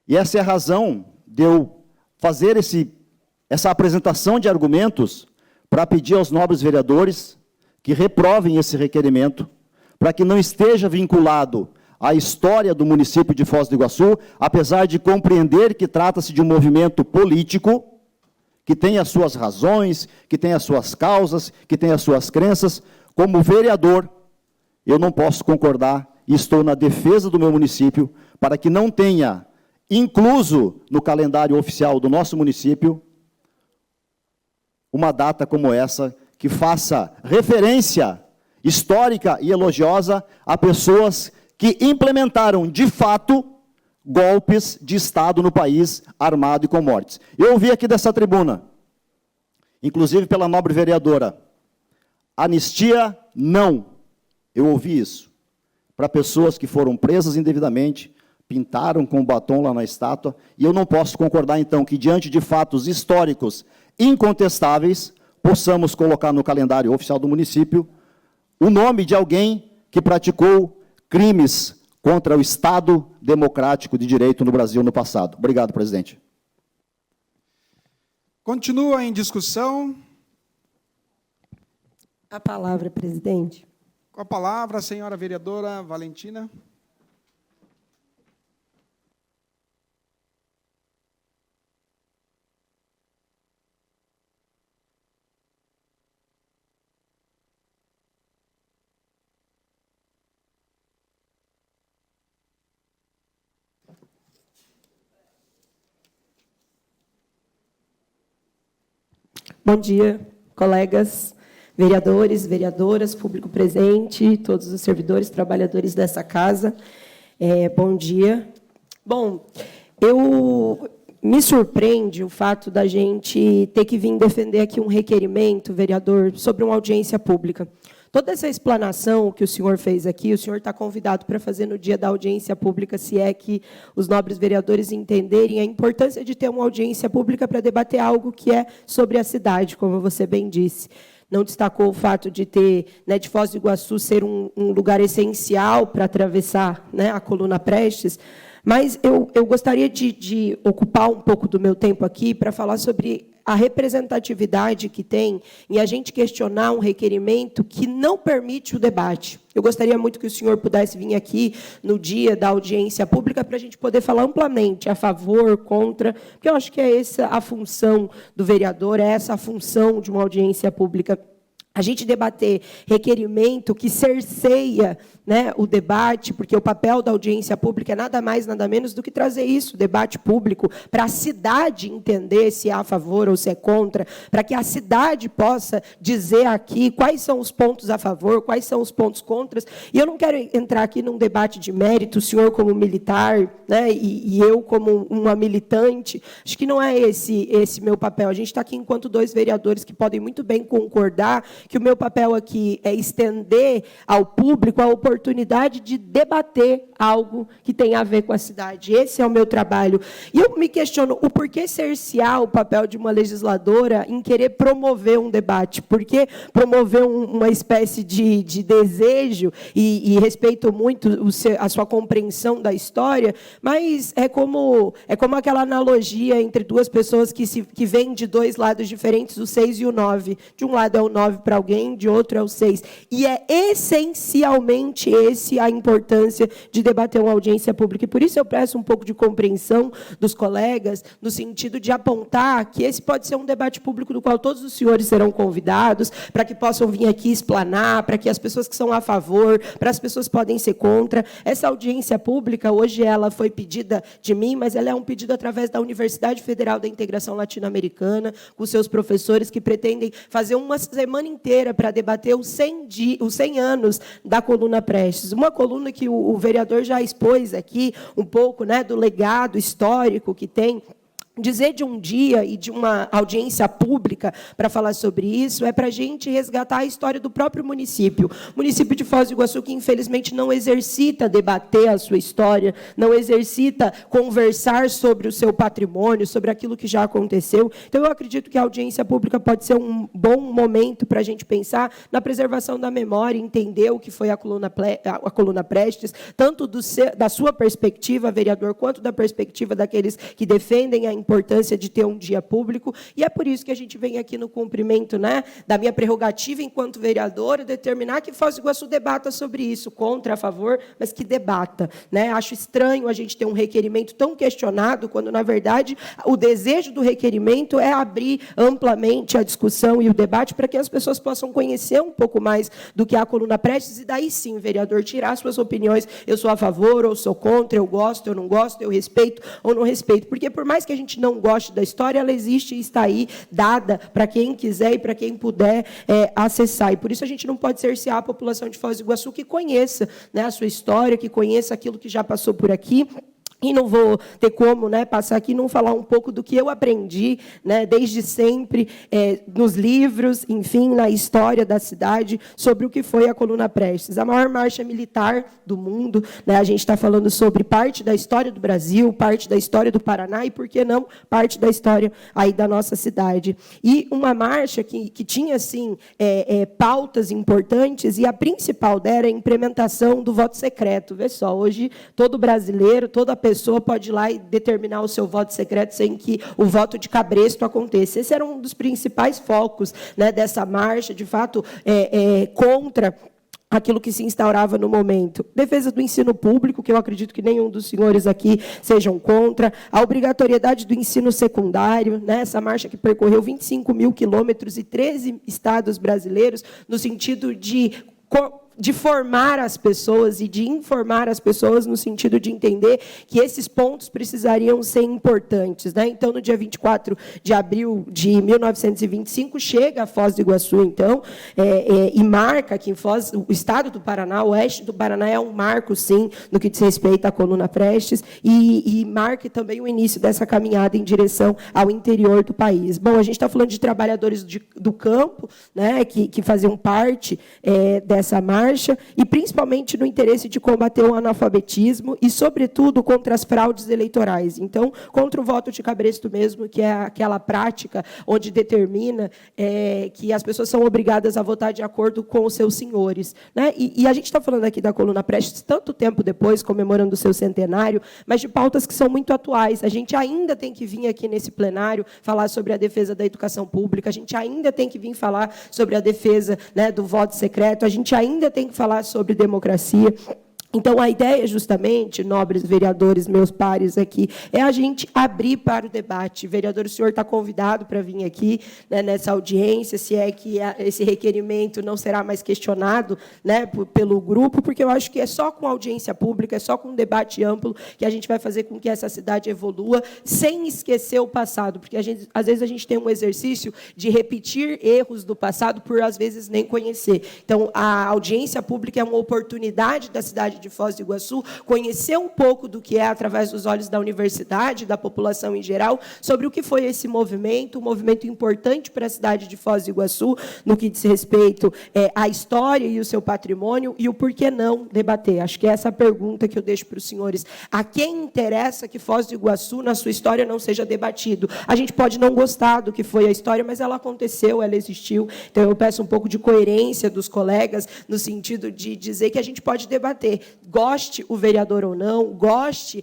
e essa é a razão de eu fazer essa apresentação de argumentos para pedir aos nobres vereadores que reprovem esse requerimento, para que não esteja vinculado à história do município de Foz do Iguaçu, apesar de compreender que trata-se de um movimento político, que tem as suas razões, que tem as suas causas, que tem as suas crenças. Como vereador, eu não posso concordar e estou na defesa do meu município para que não tenha incluso no calendário oficial do nosso município uma data como essa, que faça referência histórica e elogiosa a pessoas que implementaram, de fato, golpes de Estado no país, armado e com mortes. Eu ouvi aqui dessa tribuna, inclusive pela nobre vereadora, anistia não. Eu ouvi isso. Para pessoas que foram presas indevidamente, pintaram com batom lá na estátua, e eu não posso concordar, então, que diante de fatos históricos incontestáveis, possamos colocar no calendário oficial do município o nome de alguém que praticou crimes contra o Estado democrático de direito no Brasil no passado. Obrigado, presidente. Continua em discussão. A palavra, presidente. Com a palavra, a senhora vereadora Valentina. Bom dia, colegas, vereadores, vereadoras, público presente, todos os servidores, trabalhadores dessa casa. Bom dia. Bom, me surpreende o fato da gente ter que vir defender aqui um requerimento, vereador, sobre uma audiência pública. Toda essa explanação que o senhor fez aqui, o senhor está convidado para fazer no dia da audiência pública, se é que os nobres vereadores entenderem a importância de ter uma audiência pública para debater algo que é sobre a cidade, como você bem disse. Não destacou o fato de ter, de Foz do Iguaçu ser um lugar essencial para atravessar, a coluna Prestes, mas eu gostaria de ocupar um pouco do meu tempo aqui para falar sobre a representatividade que tem em a gente questionar um requerimento que não permite o debate. Eu gostaria muito que o senhor pudesse vir aqui no dia da audiência pública para a gente poder falar amplamente a favor, contra, porque eu acho que é essa a função do vereador, é essa a função de uma audiência pública. A gente debater requerimento que cerceia o debate, porque o papel da audiência pública é nada mais, nada menos do que trazer isso, debate público, para a cidade entender se é a favor ou se é contra, para que a cidade possa dizer aqui quais são os pontos a favor, quais são os pontos contras. E eu não quero entrar aqui num debate de mérito, o senhor como militar, e eu como uma militante. Acho que não é esse meu papel. A gente está aqui enquanto dois vereadores que podem muito bem concordar que o meu papel aqui é estender ao público a oportunidade de debater algo que tem a ver com a cidade. Esse é o meu trabalho. E eu me questiono o porquê cercear o papel de uma legisladora em querer promover um debate. Por que promover uma espécie de desejo, e respeito muito a sua compreensão da história, mas é como aquela analogia entre duas pessoas que vêm de dois lados diferentes, o 6 e o 9. De um lado é o 9 para alguém, de outro é o 6. E é essencialmente a importância de debater uma audiência pública. E por isso eu peço um pouco de compreensão dos colegas, no sentido de apontar que esse pode ser um debate público do qual todos os senhores serão convidados, para que possam vir aqui explanar, para que as pessoas que são a favor, para as pessoas que podem ser contra. Essa audiência pública, hoje ela foi pedida de mim, mas ela é um pedido através da Universidade Federal da Integração Latino-Americana, com seus professores que pretendem fazer uma semana inteira para debater os 100 anos da coluna Prestes. Uma coluna que o vereador já expôs aqui, um pouco, né, do legado histórico que tem. Dizer de um dia e de uma audiência pública para falar sobre isso é para a gente resgatar a história do próprio município. O município de Foz do Iguaçu, que, infelizmente, não exercita debater a sua história, não exercita conversar sobre o seu patrimônio, sobre aquilo que já aconteceu. Então, eu acredito que a audiência pública pode ser um bom momento para a gente pensar na preservação da memória, entender o que foi a coluna Prestes, tanto da sua perspectiva, vereador, quanto da perspectiva daqueles que defendem a importância de ter um dia público, e é por isso que a gente vem aqui no cumprimento, né, da minha prerrogativa enquanto vereadora, determinar que Foz do Iguaçu debata sobre isso, contra, a favor, mas que debata. Né? Acho estranho a gente ter um requerimento tão questionado, quando, na verdade, o desejo do requerimento é abrir amplamente a discussão e o debate para que as pessoas possam conhecer um pouco mais do que é a coluna Prestes, e daí sim, vereador, tirar suas opiniões, eu sou a favor ou sou contra, eu gosto, eu não gosto, eu respeito ou não respeito, porque por mais que a gente não goste da história, ela existe e está aí, dada para quem quiser e para quem puder acessar. E por isso a gente não pode cercear a população de Foz do Iguaçu que conheça, né, a sua história, que conheça aquilo que já passou por aqui. E não vou ter como, né, passar aqui e não falar um pouco do que eu aprendi, né, desde sempre, nos livros, enfim, na história da cidade, sobre o que foi a coluna Prestes. A maior marcha militar do mundo, né, a gente está falando sobre parte da história do Brasil, parte da história do Paraná e, por que não, parte da história aí da nossa cidade. E uma marcha que tinha, assim, pautas importantes, e a principal dela era a implementação do voto secreto. Vê só, hoje todo brasileiro, toda pessoa pode ir lá e determinar o seu voto secreto sem que o voto de cabresto aconteça. Esse era um dos principais focos, né, dessa marcha, de fato, contra aquilo que se instaurava no momento. Defesa do ensino público, que eu acredito que nenhum dos senhores aqui sejam contra. A obrigatoriedade do ensino secundário, né? Essa marcha que percorreu 25 mil quilômetros e 13 estados brasileiros, no sentido de formar as pessoas e de informar as pessoas no sentido de entender que esses pontos precisariam ser importantes. Né? Então, no dia 24 de abril de 1925, chega a Foz do Iguaçu, então, e marca que em Foz, o estado do Paraná, o oeste do Paraná, é um marco, sim, no que diz respeito à coluna Prestes, e marca também o início dessa caminhada em direção ao interior do país. Bom, a gente está falando de trabalhadores do campo, né, que faziam parte dessa marcha, e principalmente no interesse de combater o analfabetismo e, sobretudo, contra as fraudes eleitorais. Então, contra o voto de cabresto mesmo, que é aquela prática onde determina que as pessoas são obrigadas a votar de acordo com os seus senhores. Né? E a gente está falando aqui da coluna Prestes tanto tempo depois, comemorando o seu centenário, mas de pautas que são muito atuais. A gente ainda tem que vir aqui nesse plenário falar sobre a defesa da educação pública, a gente ainda tem que vir falar sobre a defesa, né, do voto secreto, a gente ainda tem que falar sobre democracia. Então, a ideia, justamente, nobres vereadores, meus pares aqui, é a gente abrir para o debate. Vereador, o senhor está convidado para vir aqui, né, nessa audiência, se é que esse requerimento não será mais questionado, né, pelo grupo, porque eu acho que é só com audiência pública, é só com um debate amplo que a gente vai fazer com que essa cidade evolua, sem esquecer o passado, porque às vezes a gente tem um exercício de repetir erros do passado por, às vezes, nem conhecer. Então, a audiência pública é uma oportunidade da cidade de Foz do Iguaçu, conhecer um pouco do que é, através dos olhos da universidade, da população em geral, sobre o que foi esse movimento, um movimento importante para a cidade de Foz do Iguaçu, no que diz respeito à história e o seu patrimônio, e o porquê não debater. Acho que é essa a pergunta que eu deixo para os senhores. A quem interessa que Foz do Iguaçu, na sua história, não seja debatido? A gente pode não gostar do que foi a história, mas ela aconteceu, ela existiu. Então, eu peço um pouco de coerência dos colegas, no sentido de dizer que a gente pode debater. Goste o vereador ou não, goste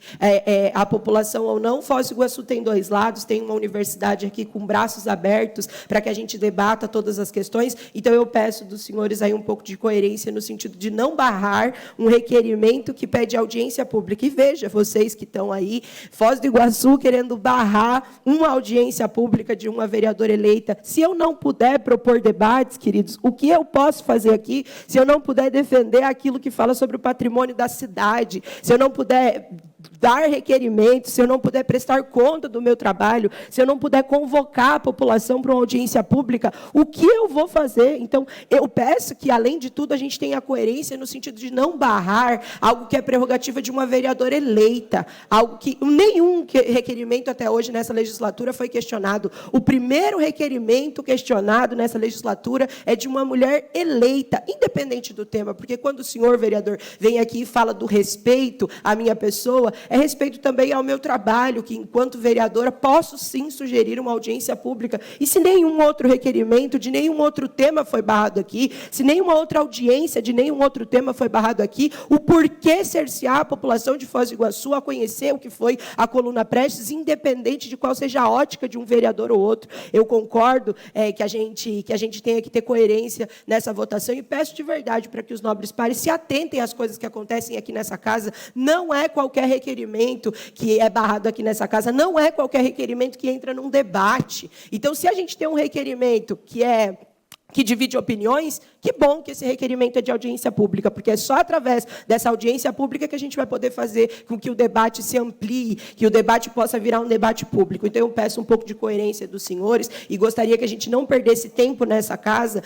a população ou não, Foz do Iguaçu tem dois lados, tem uma universidade aqui com braços abertos para que a gente debata todas as questões. Então, eu peço dos senhores aí um pouco de coerência, no sentido de não barrar um requerimento que pede audiência pública. E veja, vocês que estão aí, Foz do Iguaçu querendo barrar uma audiência pública de uma vereadora eleita. Se eu não puder propor debates, queridos, o que eu posso fazer aqui se eu não puder defender aquilo que fala sobre o patrimônio da cidade, se eu não puder dar requerimentos, se eu não puder prestar conta do meu trabalho, se eu não puder convocar a população para uma audiência pública, o que eu vou fazer? Então, eu peço que, além de tudo, a gente tenha coerência no sentido de não barrar algo que é prerrogativa de uma vereadora eleita, algo que nenhum requerimento até hoje nessa legislatura foi questionado. O primeiro requerimento questionado nessa legislatura é de uma mulher eleita, independente do tema, porque quando o senhor vereador vem aqui e fala do respeito à minha pessoa, é respeito também ao meu trabalho, que, enquanto vereadora, posso, sim, sugerir uma audiência pública. E se nenhum outro requerimento de nenhum outro tema foi barrado aqui, se nenhuma outra audiência de nenhum outro tema foi barrado aqui, o porquê cercear a população de Foz do Iguaçu a conhecer o que foi a Coluna Prestes, independente de qual seja a ótica de um vereador ou outro? Eu concordo que a gente tenha que ter coerência nessa votação e peço de verdade para que os nobres pares se atentem às coisas que acontecem aqui nessa casa. Não é qualquer requerimento que é barrado aqui nessa casa, não é qualquer requerimento que entra num debate. Então, se a gente tem um requerimento que divide opiniões, que bom que esse requerimento é de audiência pública, porque é só através dessa audiência pública que a gente vai poder fazer com que o debate se amplie, que o debate possa virar um debate público. Então, eu peço um pouco de coerência dos senhores e gostaria que a gente não perdesse tempo nessa casa.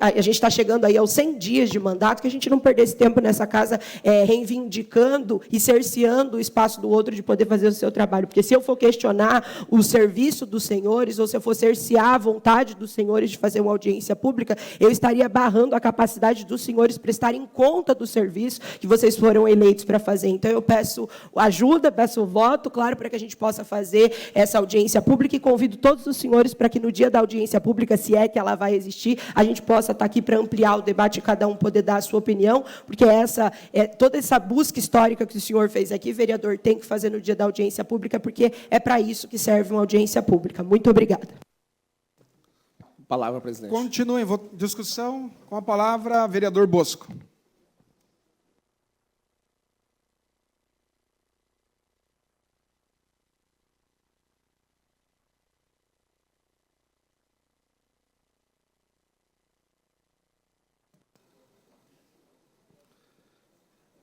A gente está chegando aí aos 100 dias de mandato, que a gente não perdesse tempo nessa casa reivindicando e cerceando o espaço do outro de poder fazer o seu trabalho. Porque se eu for questionar o serviço dos senhores, ou se eu for cercear a vontade dos senhores de fazer uma audiência pública, eu estaria barrando a capacidade dos senhores prestarem conta do serviço que vocês foram eleitos para fazer. Então, eu peço ajuda, peço voto, claro, para que a gente possa fazer essa audiência pública e convido todos os senhores para que, no dia da audiência pública, se é que ela vai existir, a gente possa estar aqui para ampliar o debate e cada um poder dar a sua opinião, porque toda essa busca histórica que o senhor fez aqui, vereador, tem que fazer no dia da audiência pública, porque é para isso que serve uma audiência pública. Muito obrigada. Palavra, presidente. Continuem discussão com a palavra, vereador Bosco.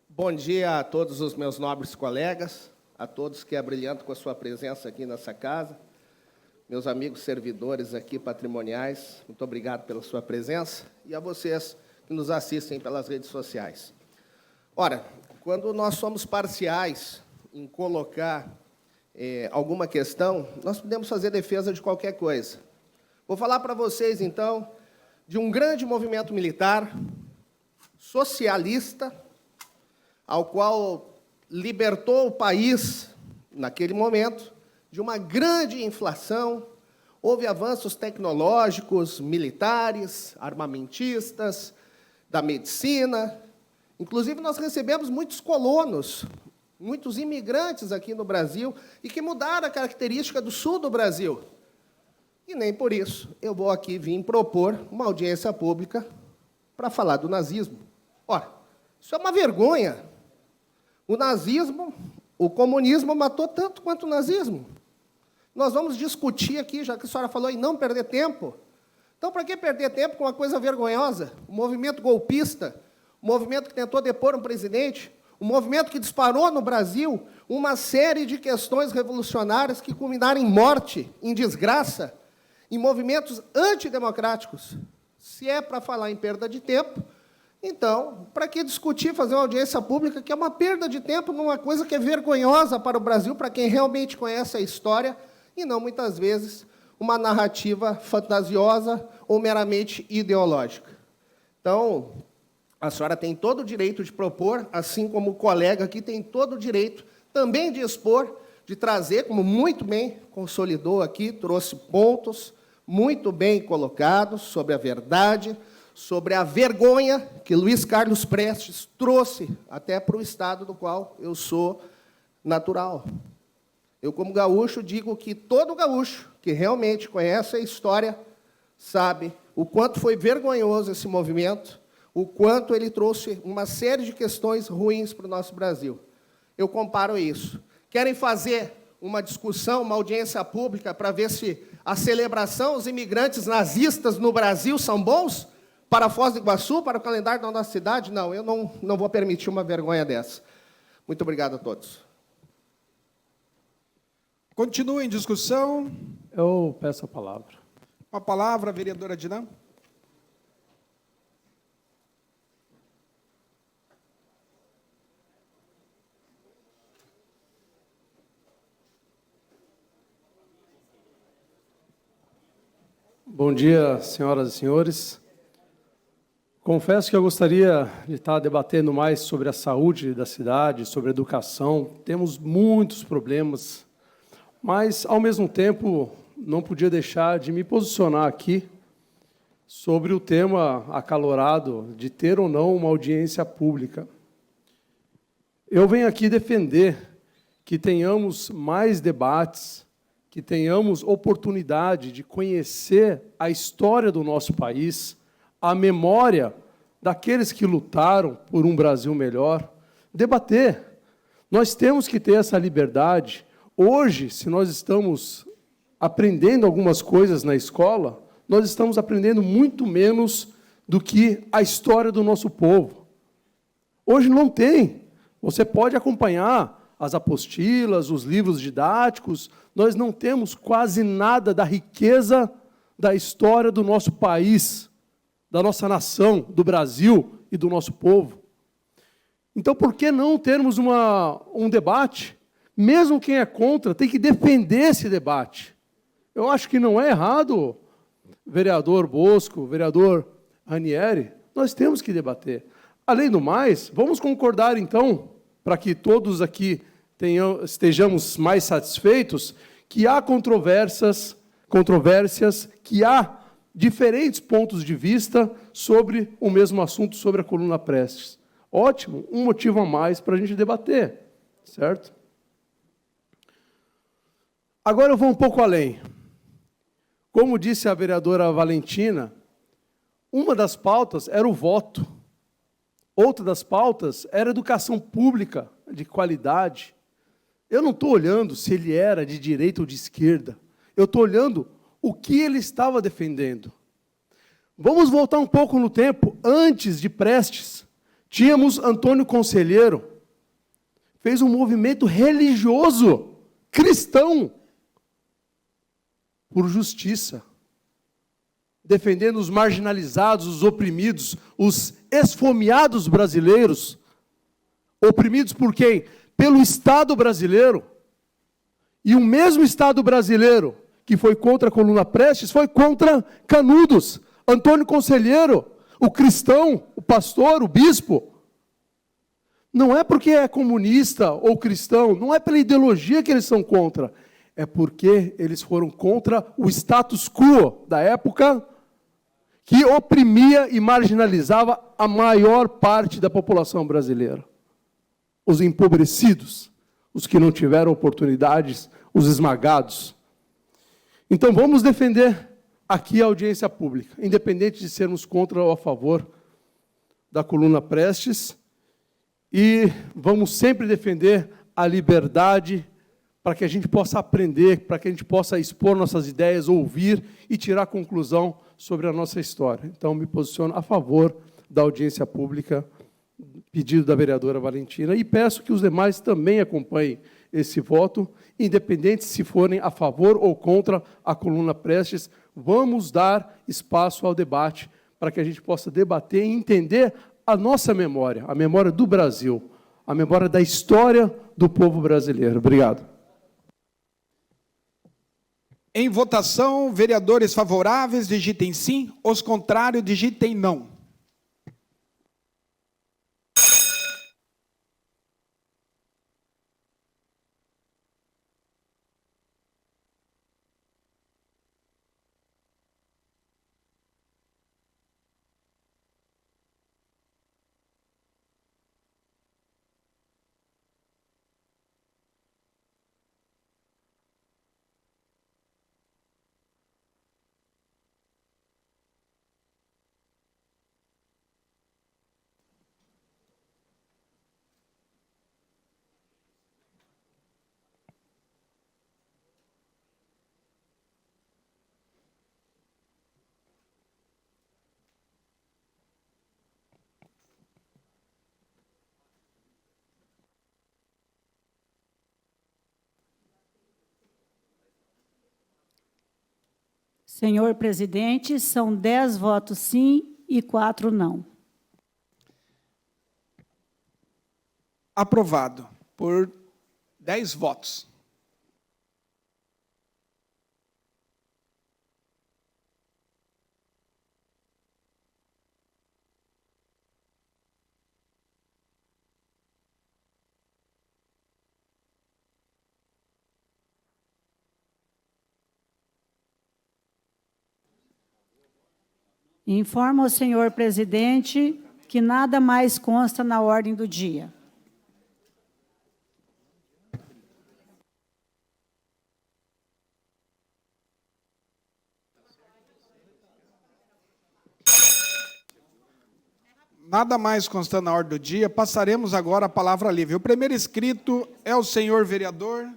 Bom dia a todos os meus nobres colegas, a todos que abrilhantam com a sua presença aqui nessa casa. Meus amigos servidores aqui patrimoniais, muito obrigado pela sua presença, e a vocês que nos assistem pelas redes sociais. Ora, quando nós somos parciais em colocar alguma questão, nós podemos fazer defesa de qualquer coisa. Vou falar para vocês, então, de um grande movimento militar, socialista, ao qual libertou o país, naquele momento, de uma grande inflação, houve avanços tecnológicos, militares, armamentistas, da medicina. Inclusive, nós recebemos muitos colonos, muitos imigrantes aqui no Brasil, e que mudaram a característica do sul do Brasil. E nem por isso eu vou aqui vir propor uma audiência pública para falar do nazismo. Ora, isso é uma vergonha. O comunismo matou tanto quanto o nazismo. Nós vamos discutir aqui, já que a senhora falou em não perder tempo. Então, para que perder tempo com uma coisa vergonhosa? O movimento golpista, o movimento que tentou depor um presidente, o movimento que disparou no Brasil uma série de questões revolucionárias que culminaram em morte, em desgraça, em movimentos antidemocráticos. Se é para falar em perda de tempo, Então, para que discutir, fazer uma audiência pública, que é uma perda de tempo numa coisa que é vergonhosa para o Brasil, para quem realmente conhece a história, e não, muitas vezes, uma narrativa fantasiosa ou meramente ideológica. Então, a senhora tem todo o direito de propor, assim como o colega aqui tem todo o direito também de expor, de trazer, como muito bem consolidou aqui, trouxe pontos muito bem colocados sobre a verdade, sobre a vergonha que Luiz Carlos Prestes trouxe até para o estado do qual eu sou natural. Eu, como gaúcho, digo que todo gaúcho que realmente conhece a história sabe o quanto foi vergonhoso esse movimento, o quanto ele trouxe uma série de questões ruins para o nosso Brasil. Eu comparo isso. Querem fazer uma discussão, uma audiência pública para ver se a celebração aos imigrantes nazistas no Brasil são bons? Para Foz do Iguaçu, para o calendário da nossa cidade? Não, eu não vou permitir uma vergonha dessa. Muito obrigado a todos. Continua em discussão. Eu peço a palavra. Com a palavra, a vereadora Dinam. Bom dia, senhoras e senhores. Confesso que eu gostaria de estar debatendo mais sobre a saúde da cidade, sobre a educação. Temos muitos problemas, mas, ao mesmo tempo, não podia deixar de me posicionar aqui sobre o tema acalorado de ter ou não uma audiência pública. Eu venho aqui defender que tenhamos mais debates, que tenhamos oportunidade de conhecer a história do nosso país, a memória daqueles que lutaram por um Brasil melhor, debater. Nós temos que ter essa liberdade. Hoje, se nós estamos aprendendo algumas coisas na escola, nós estamos aprendendo muito menos do que a história do nosso povo. Hoje não tem. Você pode acompanhar as apostilas, os livros didáticos, nós não temos quase nada da riqueza da história do nosso país, da nossa nação, do Brasil e do nosso povo. Então, por que não termos um debate? Mesmo quem é contra tem que defender esse debate. Eu acho que não é errado, vereador Bosco, vereador Ranieri, nós temos que debater. Além do mais, vamos concordar, então, para que todos aqui estejamos mais satisfeitos, que há controvérsias, que há diferentes pontos de vista sobre o mesmo assunto, sobre a coluna Prestes. Ótimo, um motivo a mais para a gente debater, certo? Agora eu vou um pouco além. Como disse a vereadora Valentina, uma das pautas era o voto. Outra das pautas era educação pública de qualidade. Eu não estou olhando se ele era de direita ou de esquerda. Eu estou olhando o que ele estava defendendo. Vamos voltar um pouco no tempo. Antes de Prestes, tínhamos Antônio Conselheiro. Fez um movimento religioso, cristão, por justiça. Defendendo os marginalizados, os oprimidos, os esfomeados brasileiros. Oprimidos por quem? Pelo Estado brasileiro. E o mesmo Estado brasileiro que foi contra a coluna Prestes foi contra Canudos, Antônio Conselheiro, o cristão, o pastor, o bispo. Não é porque é comunista ou cristão, não é pela ideologia que eles são contra, é porque eles foram contra o status quo da época que oprimia e marginalizava a maior parte da população brasileira. Os empobrecidos, os que não tiveram oportunidades, os esmagados. Então, vamos defender aqui a audiência pública, independente de sermos contra ou a favor da coluna Prestes, e vamos sempre defender a liberdade para que a gente possa aprender, para que a gente possa expor nossas ideias, ouvir e tirar conclusão sobre a nossa história. Então, me posiciono a favor da audiência pública, pedido da vereadora Valentina, e peço que os demais também acompanhem esse voto, independente se forem a favor ou contra a coluna Prestes. Vamos dar espaço ao debate para que a gente possa debater e entender a nossa memória, a memória do Brasil, a memória da história do povo brasileiro. Obrigado. Em votação, vereadores favoráveis, digitem sim. Os contrários, digitem não. Senhor presidente, são 10 votos sim e 4 não. Aprovado por 10 votos. Informo ao senhor presidente que nada mais consta na ordem do dia. Nada mais constando na ordem do dia, passaremos agora a palavra livre. O primeiro inscrito é o senhor vereador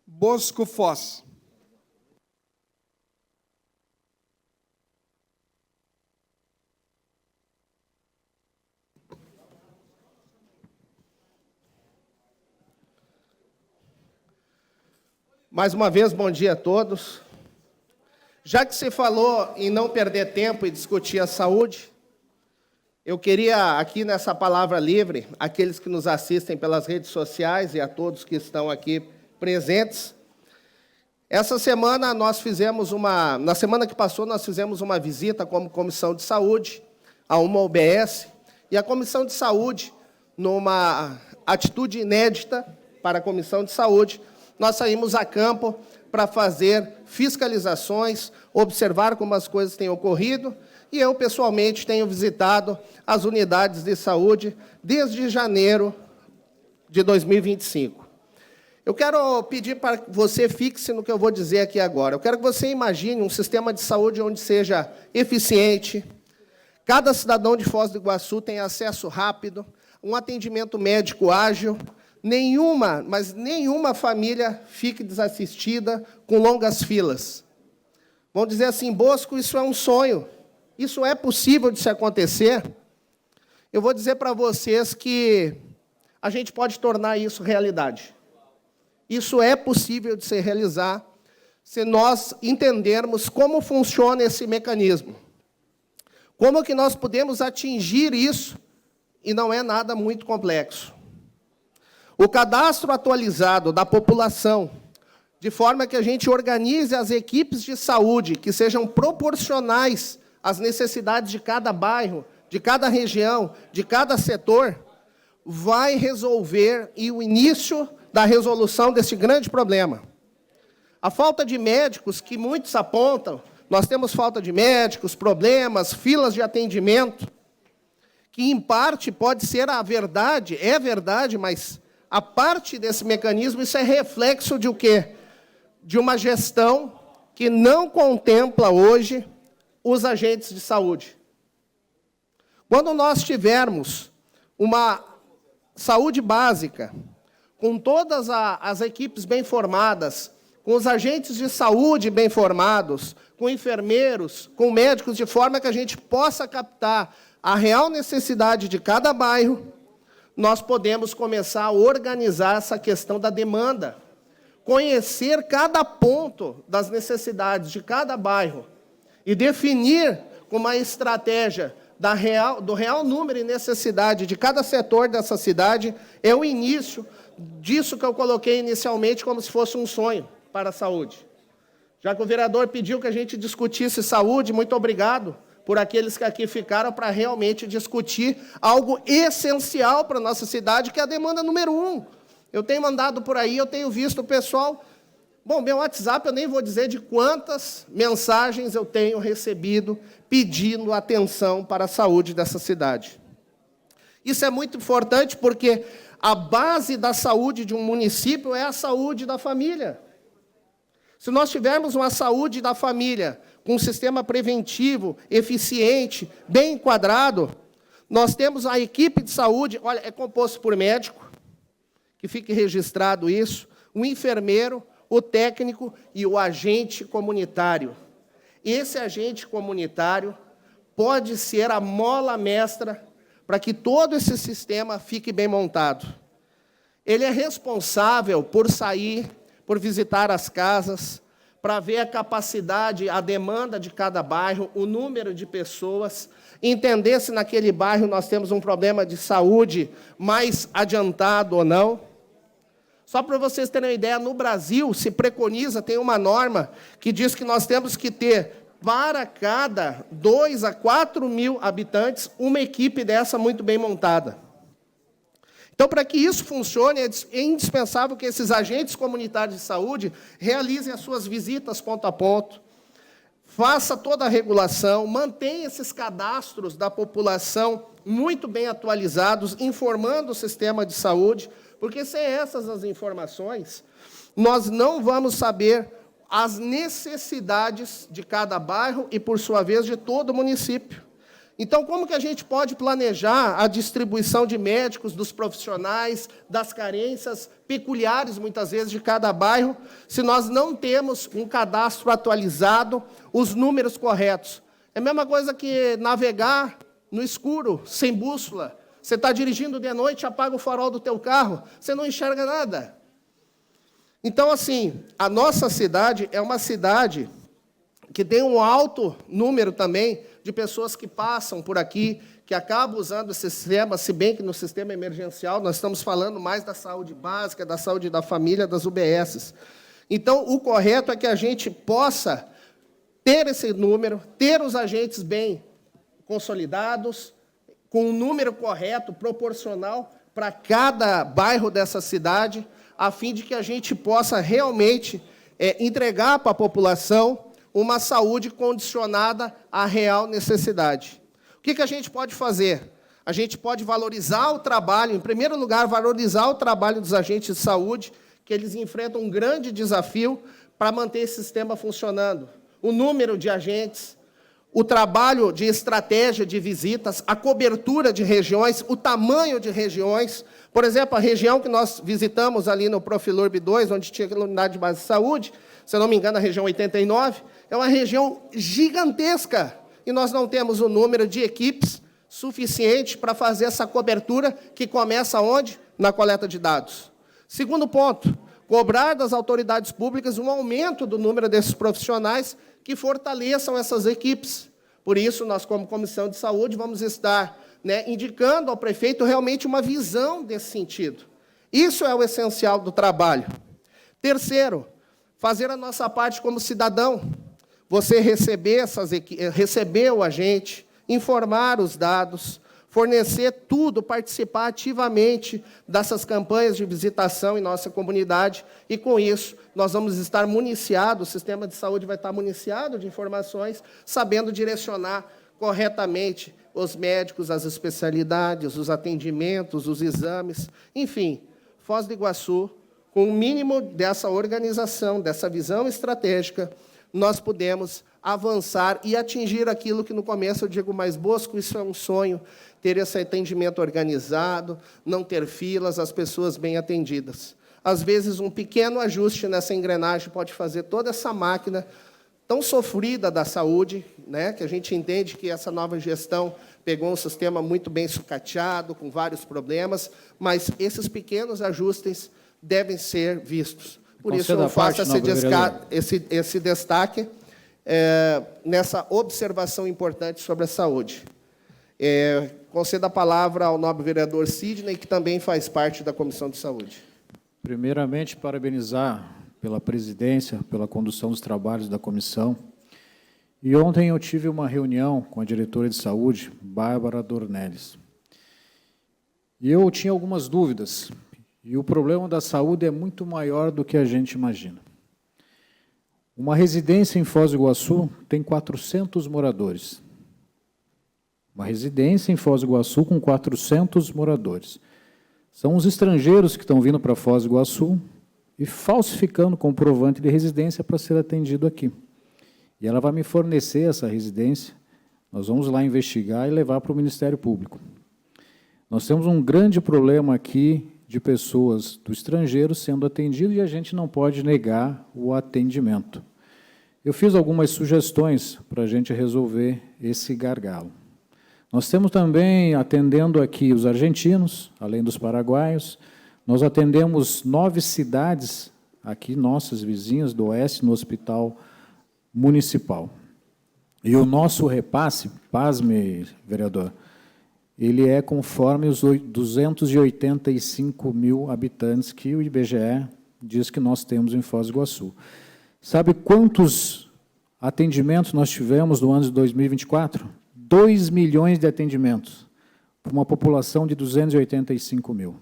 Bosco Foz. Mais uma vez, bom dia a todos. Já que se falou em não perder tempo e discutir a saúde, eu queria, aqui nessa palavra livre, aqueles que nos assistem pelas redes sociais e a todos que estão aqui presentes, essa semana nós fizemos na semana que passou, nós fizemos uma visita como Comissão de Saúde a uma UBS, e a Comissão de Saúde, numa atitude inédita para a Comissão de Saúde, nós saímos a campo para fazer fiscalizações, observar como as coisas têm ocorrido, e eu, pessoalmente, tenho visitado as unidades de saúde desde janeiro de 2025. Eu quero pedir para que você fixe no que eu vou dizer aqui agora. Eu quero que você imagine um sistema de saúde onde seja eficiente, cada cidadão de Foz do Iguaçu tenha acesso rápido, um atendimento médico ágil, nenhuma família fique desassistida com longas filas. Vamos dizer assim, Bosco, isso é um sonho. Isso é possível de se acontecer? Eu vou dizer para vocês que a gente pode tornar isso realidade. Isso é possível de se realizar se nós entendermos como funciona esse mecanismo. Como que nós podemos atingir isso, e não é nada muito complexo. O cadastro atualizado da população, de forma que a gente organize as equipes de saúde que sejam proporcionais às necessidades de cada bairro, de cada região, de cada setor, vai resolver e o início da resolução desse grande problema. A falta de médicos, que muitos apontam, nós temos falta de médicos, problemas, filas de atendimento, que em parte pode ser a verdade, é verdade, mas a parte desse mecanismo, isso é reflexo de o quê? De uma gestão que não contempla hoje os agentes de saúde. Quando nós tivermos uma saúde básica, com todas as equipes bem formadas, com os agentes de saúde bem formados, com enfermeiros, com médicos, de forma que a gente possa captar a real necessidade de cada bairro, nós podemos começar a organizar essa questão da demanda, conhecer cada ponto das necessidades de cada bairro e definir com uma estratégia do real número e necessidade de cada setor dessa cidade, é o início disso que eu coloquei inicialmente como se fosse um sonho para a saúde. Já que o vereador pediu que a gente discutisse saúde, muito obrigado por aqueles que aqui ficaram para realmente discutir algo essencial para a nossa cidade, que é a demanda número 1. Eu tenho andado por aí, eu tenho visto o pessoal... Bom, meu WhatsApp, eu nem vou dizer de quantas mensagens eu tenho recebido pedindo atenção para a saúde dessa cidade. Isso é muito importante porque a base da saúde de um município é a saúde da família. Se nós tivermos uma saúde da família com um sistema preventivo, eficiente, bem enquadrado, nós temos a equipe de saúde, olha, é composto por médico, que fique registrado isso, um enfermeiro, o técnico e o agente comunitário. Esse agente comunitário pode ser a mola mestra para que todo esse sistema fique bem montado. Ele é responsável por sair, por visitar as casas, para ver a capacidade, a demanda de cada bairro, o número de pessoas, entender se naquele bairro nós temos um problema de saúde mais adiantado ou não. Só para vocês terem uma ideia, no Brasil se preconiza, tem uma norma que diz que nós temos que ter, para cada 2 a 4 mil habitantes, uma equipe dessa muito bem montada. Então, para que isso funcione, é indispensável que esses agentes comunitários de saúde realizem as suas visitas ponto a ponto, faça toda a regulação, mantenha esses cadastros da população muito bem atualizados, informando o sistema de saúde, porque sem essas as informações, nós não vamos saber as necessidades de cada bairro e, por sua vez, de todo o município. Então, como que a gente pode planejar a distribuição de médicos, dos profissionais, das carências peculiares, muitas vezes, de cada bairro, se nós não temos um cadastro atualizado, os números corretos? É a mesma coisa que navegar no escuro, sem bússola. Você está dirigindo de noite, apaga o farol do teu carro, você não enxerga nada. Então, assim, a nossa cidade é uma cidade que tem um alto número também de pessoas que passam por aqui, que acabam usando esse sistema, se bem que no sistema emergencial nós estamos falando mais da saúde básica, da saúde da família, das UBSs. Então, o correto é que a gente possa ter esse número, ter os agentes bem consolidados, com um número correto, proporcional para cada bairro dessa cidade, a fim de que a gente possa realmente entregar para a população uma saúde condicionada à real necessidade. O que a gente pode fazer? A gente pode valorizar o trabalho, em primeiro lugar, valorizar o trabalho dos agentes de saúde, que eles enfrentam um grande desafio para manter esse sistema funcionando. O número de agentes, o trabalho de estratégia de visitas, a cobertura de regiões, o tamanho de regiões. Por exemplo, a região que nós visitamos ali no Profilurb 2, onde tinha a unidade de base de saúde, se eu não me engano, a região 89, é uma região gigantesca. E nós não temos o número de equipes suficiente para fazer essa cobertura, que começa onde? Na coleta de dados. Segundo ponto, cobrar das autoridades públicas um aumento do número desses profissionais que fortaleçam essas equipes. Por isso, nós, como Comissão de Saúde, vamos estar indicando ao prefeito realmente uma visão desse sentido. Isso é o essencial do trabalho. Terceiro, fazer a nossa parte como cidadão. Você receber o agente, informar os dados, fornecer tudo, participar ativamente dessas campanhas de visitação em nossa comunidade, e, com isso, nós vamos estar municiados, o sistema de saúde vai estar municiado de informações, sabendo direcionar corretamente os médicos, as especialidades, os atendimentos, os exames, enfim, Foz do Iguaçu, com o mínimo dessa organização, dessa visão estratégica, nós podemos avançar e atingir aquilo que no começo eu digo, mas Bosco, isso é um sonho, ter esse atendimento organizado, não ter filas, as pessoas bem atendidas. Às vezes, um pequeno ajuste nessa engrenagem pode fazer toda essa máquina tão sofrida da saúde, que a gente entende que essa nova gestão pegou um sistema muito bem sucateado, com vários problemas, mas esses pequenos ajustes devem ser vistos. Por isso, eu faço esse destaque. nessa observação importante sobre a saúde. Concedo a palavra ao nobre vereador Sidney, que também faz parte da Comissão de Saúde. Primeiramente, parabenizar pela presidência, pela condução dos trabalhos da comissão. E ontem eu tive uma reunião com a diretora de saúde, Bárbara Dornelles. E eu tinha algumas dúvidas. E o problema da saúde é muito maior do que a gente imagina. Uma residência em Foz do Iguaçu tem 400 moradores. Uma residência em Foz do Iguaçu com 400 moradores. São os estrangeiros que estão vindo para Foz do Iguaçu e falsificando comprovante de residência para ser atendido aqui. E ela vai me fornecer essa residência, nós vamos lá investigar e levar para o Ministério Público. Nós temos um grande problema aqui de pessoas do estrangeiro sendo atendidas e a gente não pode negar o atendimento. Eu fiz algumas sugestões para a gente resolver esse gargalo. Nós temos também, atendendo aqui os argentinos, além dos paraguaios, nós atendemos 9 cidades aqui, nossas vizinhas do Oeste, no hospital municipal. E o nosso repasse, pasme, vereador, ele é conforme os 285 mil habitantes que o IBGE diz que nós temos em Foz do Iguaçu. Sabe quantos atendimentos nós tivemos no ano de 2024? 2 milhões de atendimentos, para uma população de 285 mil.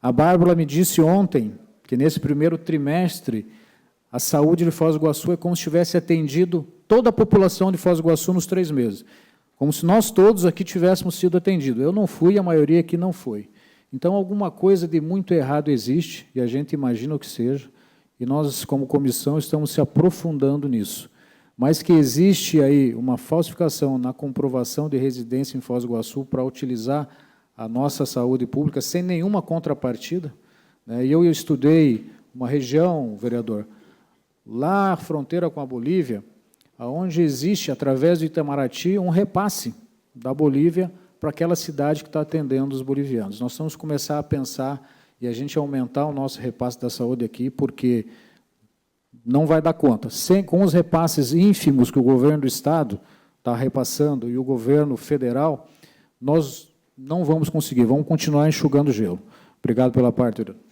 A Bárbara me disse ontem que, nesse primeiro trimestre, a saúde de Foz do Iguaçu é como se tivesse atendido toda a população de Foz do Iguaçu nos 3 meses. Como se nós todos aqui tivéssemos sido atendidos. Eu não fui, a maioria aqui não foi. Então, alguma coisa de muito errado existe, e a gente imagina o que seja, e nós, como comissão, estamos se aprofundando nisso. Mas que existe aí uma falsificação na comprovação de residência em Foz do Iguaçu para utilizar a nossa saúde pública sem nenhuma contrapartida, né? E eu estudei uma região, vereador, lá à fronteira com a Bolívia, onde existe, através do Itamaraty, um repasse da Bolívia para aquela cidade que está atendendo os bolivianos. Nós vamos começar a pensar e a gente aumentar o nosso repasse da saúde aqui, porque não vai dar conta. Com os repasses ínfimos que o governo do Estado está repassando e o governo federal, nós não vamos conseguir, vamos continuar enxugando gelo. Obrigado pela parte, vereador.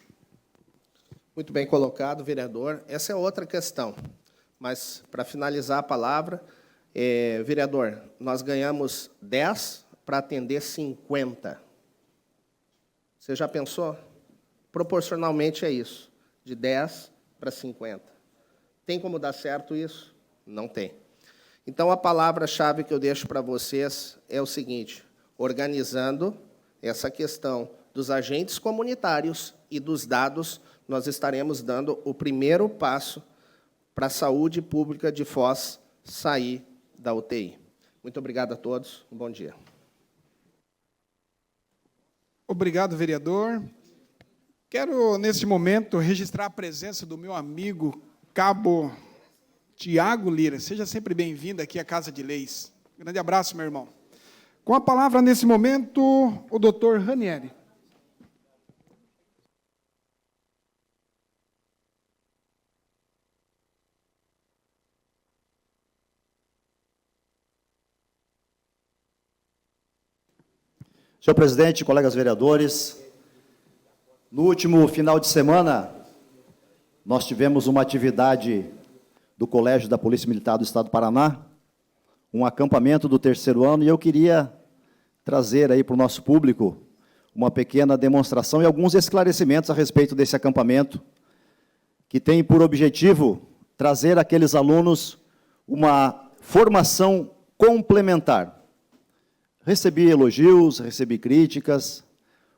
Muito bem colocado, vereador. Essa é outra questão. Mas, para finalizar a palavra, vereador, nós ganhamos 10 para atender 50. Você já pensou? Proporcionalmente é isso, de 10 para 50. Tem como dar certo isso? Não tem. Então, a palavra-chave que eu deixo para vocês é o seguinte: organizando essa questão dos agentes comunitários e dos dados, nós estaremos dando o primeiro passo para a saúde pública de Foz sair da UTI. Muito obrigado a todos. Um bom dia. Obrigado, vereador. Quero, neste momento, registrar a presença do meu amigo Cabo Tiago Lira. Seja sempre bem-vindo aqui à Casa de Leis. Grande abraço, meu irmão. Com a palavra, nesse momento, o doutor Ranieri. Senhor presidente, colegas vereadores, no último final de semana, nós tivemos uma atividade do Colégio da Polícia Militar do Estado do Paraná, um acampamento do 3º ano, e eu queria trazer aí para o nosso público uma pequena demonstração e alguns esclarecimentos a respeito desse acampamento, que tem por objetivo trazer àqueles alunos uma formação complementar. Recebi elogios, recebi críticas.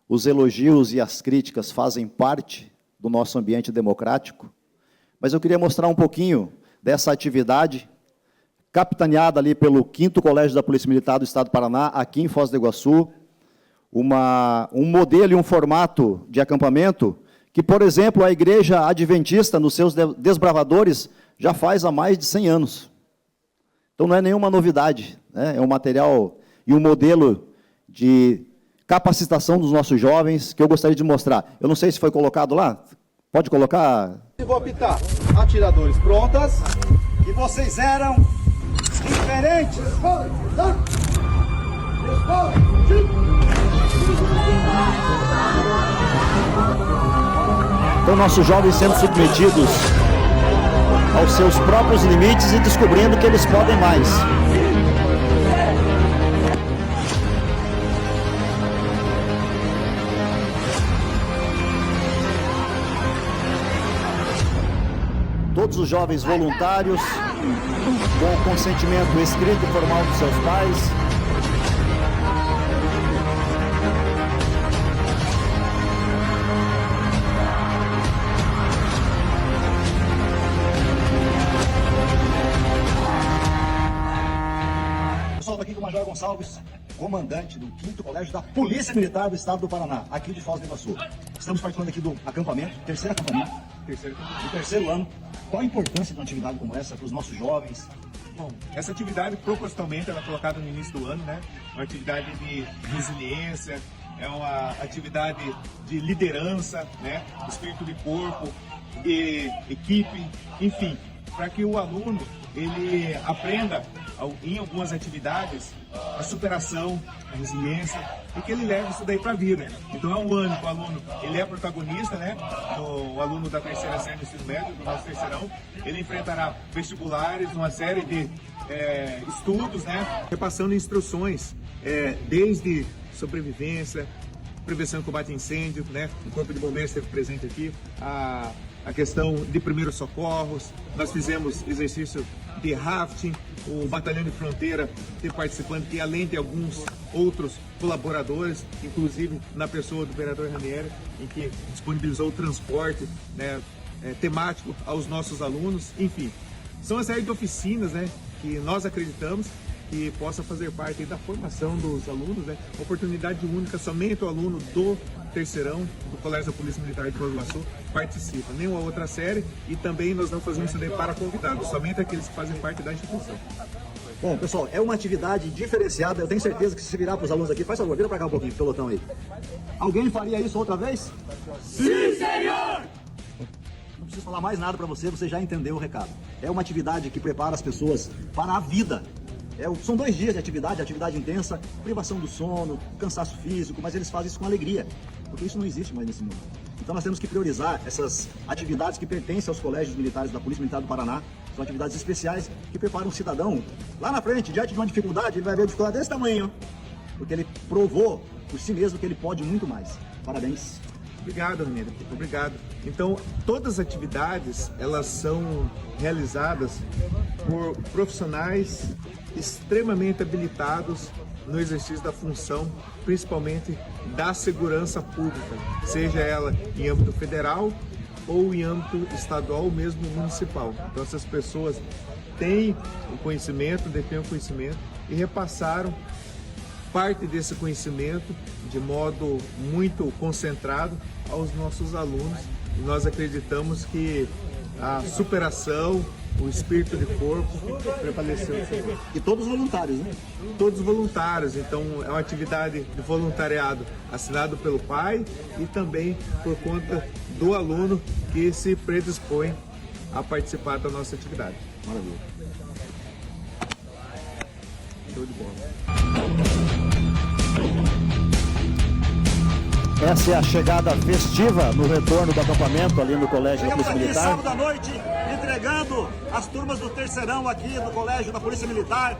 Os elogios e as críticas fazem parte do nosso ambiente democrático, mas eu queria mostrar um pouquinho dessa atividade, capitaneada ali pelo 5º Colégio da Polícia Militar do Estado do Paraná, aqui em Foz do Iguaçu, um modelo e um formato de acampamento que, por exemplo, a Igreja Adventista, nos seus desbravadores, já faz há mais de 100 anos. Então, não é nenhuma novidade, né? É um material e um modelo de capacitação dos nossos jovens que eu gostaria de mostrar. Eu não sei se foi colocado lá. Pode colocar? Vou apitar. Atiradores prontas. E vocês eram diferentes. Então, nossos jovens sendo submetidos aos seus próprios limites e descobrindo que eles podem mais. Todos os jovens voluntários, com o consentimento escrito e formal dos seus pais. Pessoal, estou aqui com o Major Gonçalves, comandante do 5º Colégio da Polícia Militar do Estado do Paraná, aqui de Foz do Iguaçu. Estamos participando aqui do acampamento, terceiro acampamento, do terceiro ano. Qual a importância de uma atividade como essa para os nossos jovens? Bom, essa atividade, propositalmente, ela é colocada no início do ano, né? Uma atividade de resiliência, é uma atividade de liderança, né? Espírito de corpo, de equipe, enfim, para que o aluno ele aprenda em algumas atividades a superação, a resiliência e que ele leve isso daí para a vida. Então é um ano que o aluno ele é protagonista, né? O aluno da terceira série do ensino médio, do nosso terceirão, ele enfrentará vestibulares, uma série de estudos, né? Repassando instruções desde sobrevivência, prevenção e combate a incêndio, né? O Corpo de Bombeiros esteve presente aqui, a questão de primeiros socorros, nós fizemos exercício de rafting, o Batalhão de Fronteira esteve participando, que além de alguns outros colaboradores, inclusive na pessoa do vereador Ranieri, em que disponibilizou o transporte, né, temático aos nossos alunos, enfim. São uma série de oficinas, né, que nós acreditamos que possa fazer parte da formação dos alunos, né? Oportunidade única, somente o aluno do terceirão do Colégio da Polícia Militar de Foz do Iguaçu participa, nenhuma outra série, e também nós não fazemos isso daí para convidados, somente aqueles que fazem parte da instituição. Bom, pessoal, é uma atividade diferenciada, eu tenho certeza que se virar para os alunos aqui, faz favor, vira para cá um pouquinho, pelotão aí. Alguém faria isso outra vez? Sim, senhor! Não preciso falar mais nada para você, você já entendeu o recado. É uma atividade que prepara as pessoas para a vida. São 2 dias de atividade intensa, privação do sono, cansaço físico, mas eles fazem isso com alegria, porque isso não existe mais nesse mundo. Então nós temos que priorizar essas atividades que pertencem aos colégios militares da Polícia Militar do Paraná. São atividades especiais que preparam o cidadão. Lá na frente, diante de uma dificuldade, ele vai ver uma dificuldade desse tamanho, porque ele provou por si mesmo que ele pode muito mais. Parabéns. Obrigado, Ranieri. Obrigado. Então, todas as atividades, elas são realizadas por profissionais extremamente habilitados no exercício da função, principalmente da segurança pública, seja ela em âmbito federal ou em âmbito estadual ou mesmo municipal. Então, essas pessoas têm o conhecimento, detêm o conhecimento e repassaram parte desse conhecimento de modo muito concentrado aos nossos alunos. E nós acreditamos que a superação, o espírito de corpo prevaleceu. E todos voluntários, né? Todos voluntários, então é uma atividade de voluntariado assinado pelo pai e também por conta do aluno que se predispõe a participar da nossa atividade. Maravilha. Show de bola. Essa é a chegada festiva no retorno do acampamento ali no Colégio da Polícia Militar. Sábado à noite, entregando as turmas do terceirão aqui do Colégio da Polícia Militar.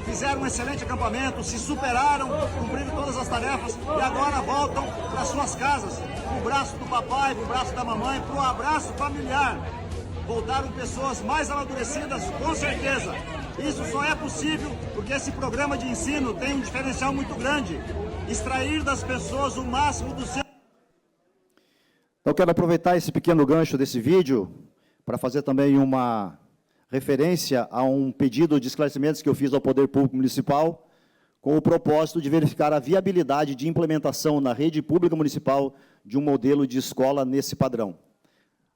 Fizeram um excelente acampamento, se superaram, cumpriram todas as tarefas e agora voltam para suas casas, para o braço do papai, para o braço da mamãe, para o abraço familiar. Voltaram pessoas mais amadurecidas, com certeza. Isso só é possível porque esse programa de ensino tem um diferencial muito grande. Extrair das pessoas o máximo do seu... Eu quero aproveitar esse pequeno gancho desse vídeo para fazer também uma referência a um pedido de esclarecimentos que eu fiz ao Poder Público Municipal com o propósito de verificar a viabilidade de implementação na rede pública municipal de um modelo de escola nesse padrão.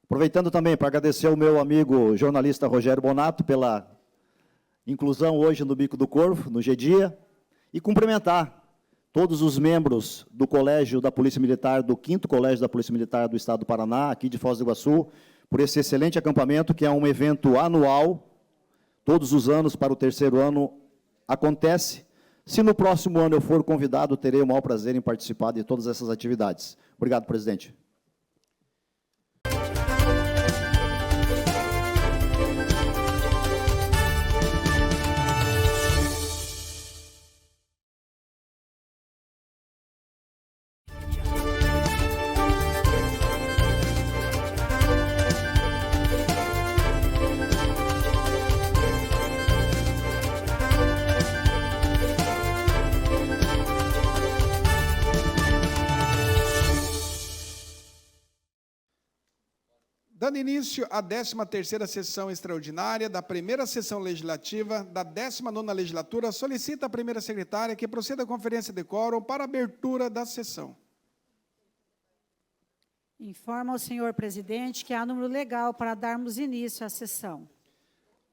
Aproveitando também para agradecer ao meu amigo jornalista Rogério Bonato pela inclusão hoje no Bico do Corvo, no G-Dia, e cumprimentar todos os membros do Colégio da Polícia Militar, do 5º Colégio da Polícia Militar do Estado do Paraná, aqui de Foz do Iguaçu, por esse excelente acampamento, que é um evento anual, todos os anos, para o terceiro ano, acontece. Se no próximo ano eu for convidado, terei o maior prazer em participar de todas essas atividades. Obrigado, presidente. Dando início à 13ª sessão extraordinária da primeira sessão legislativa da 19ª legislatura, solicita a primeira secretária que proceda à conferência de quórum para a abertura da sessão. Informa ao senhor presidente que há número legal para darmos início à sessão.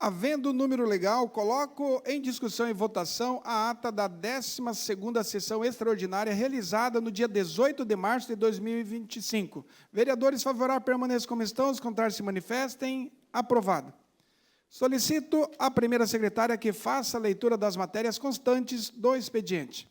Havendo número legal, coloco em discussão e votação a ata da 12ª sessão extraordinária realizada no dia 18 de março de 2025. Vereadores favoráveis permaneçam como estão, os contrários se manifestem. Aprovado. Solicito à primeira secretária que faça a leitura das matérias constantes do expediente.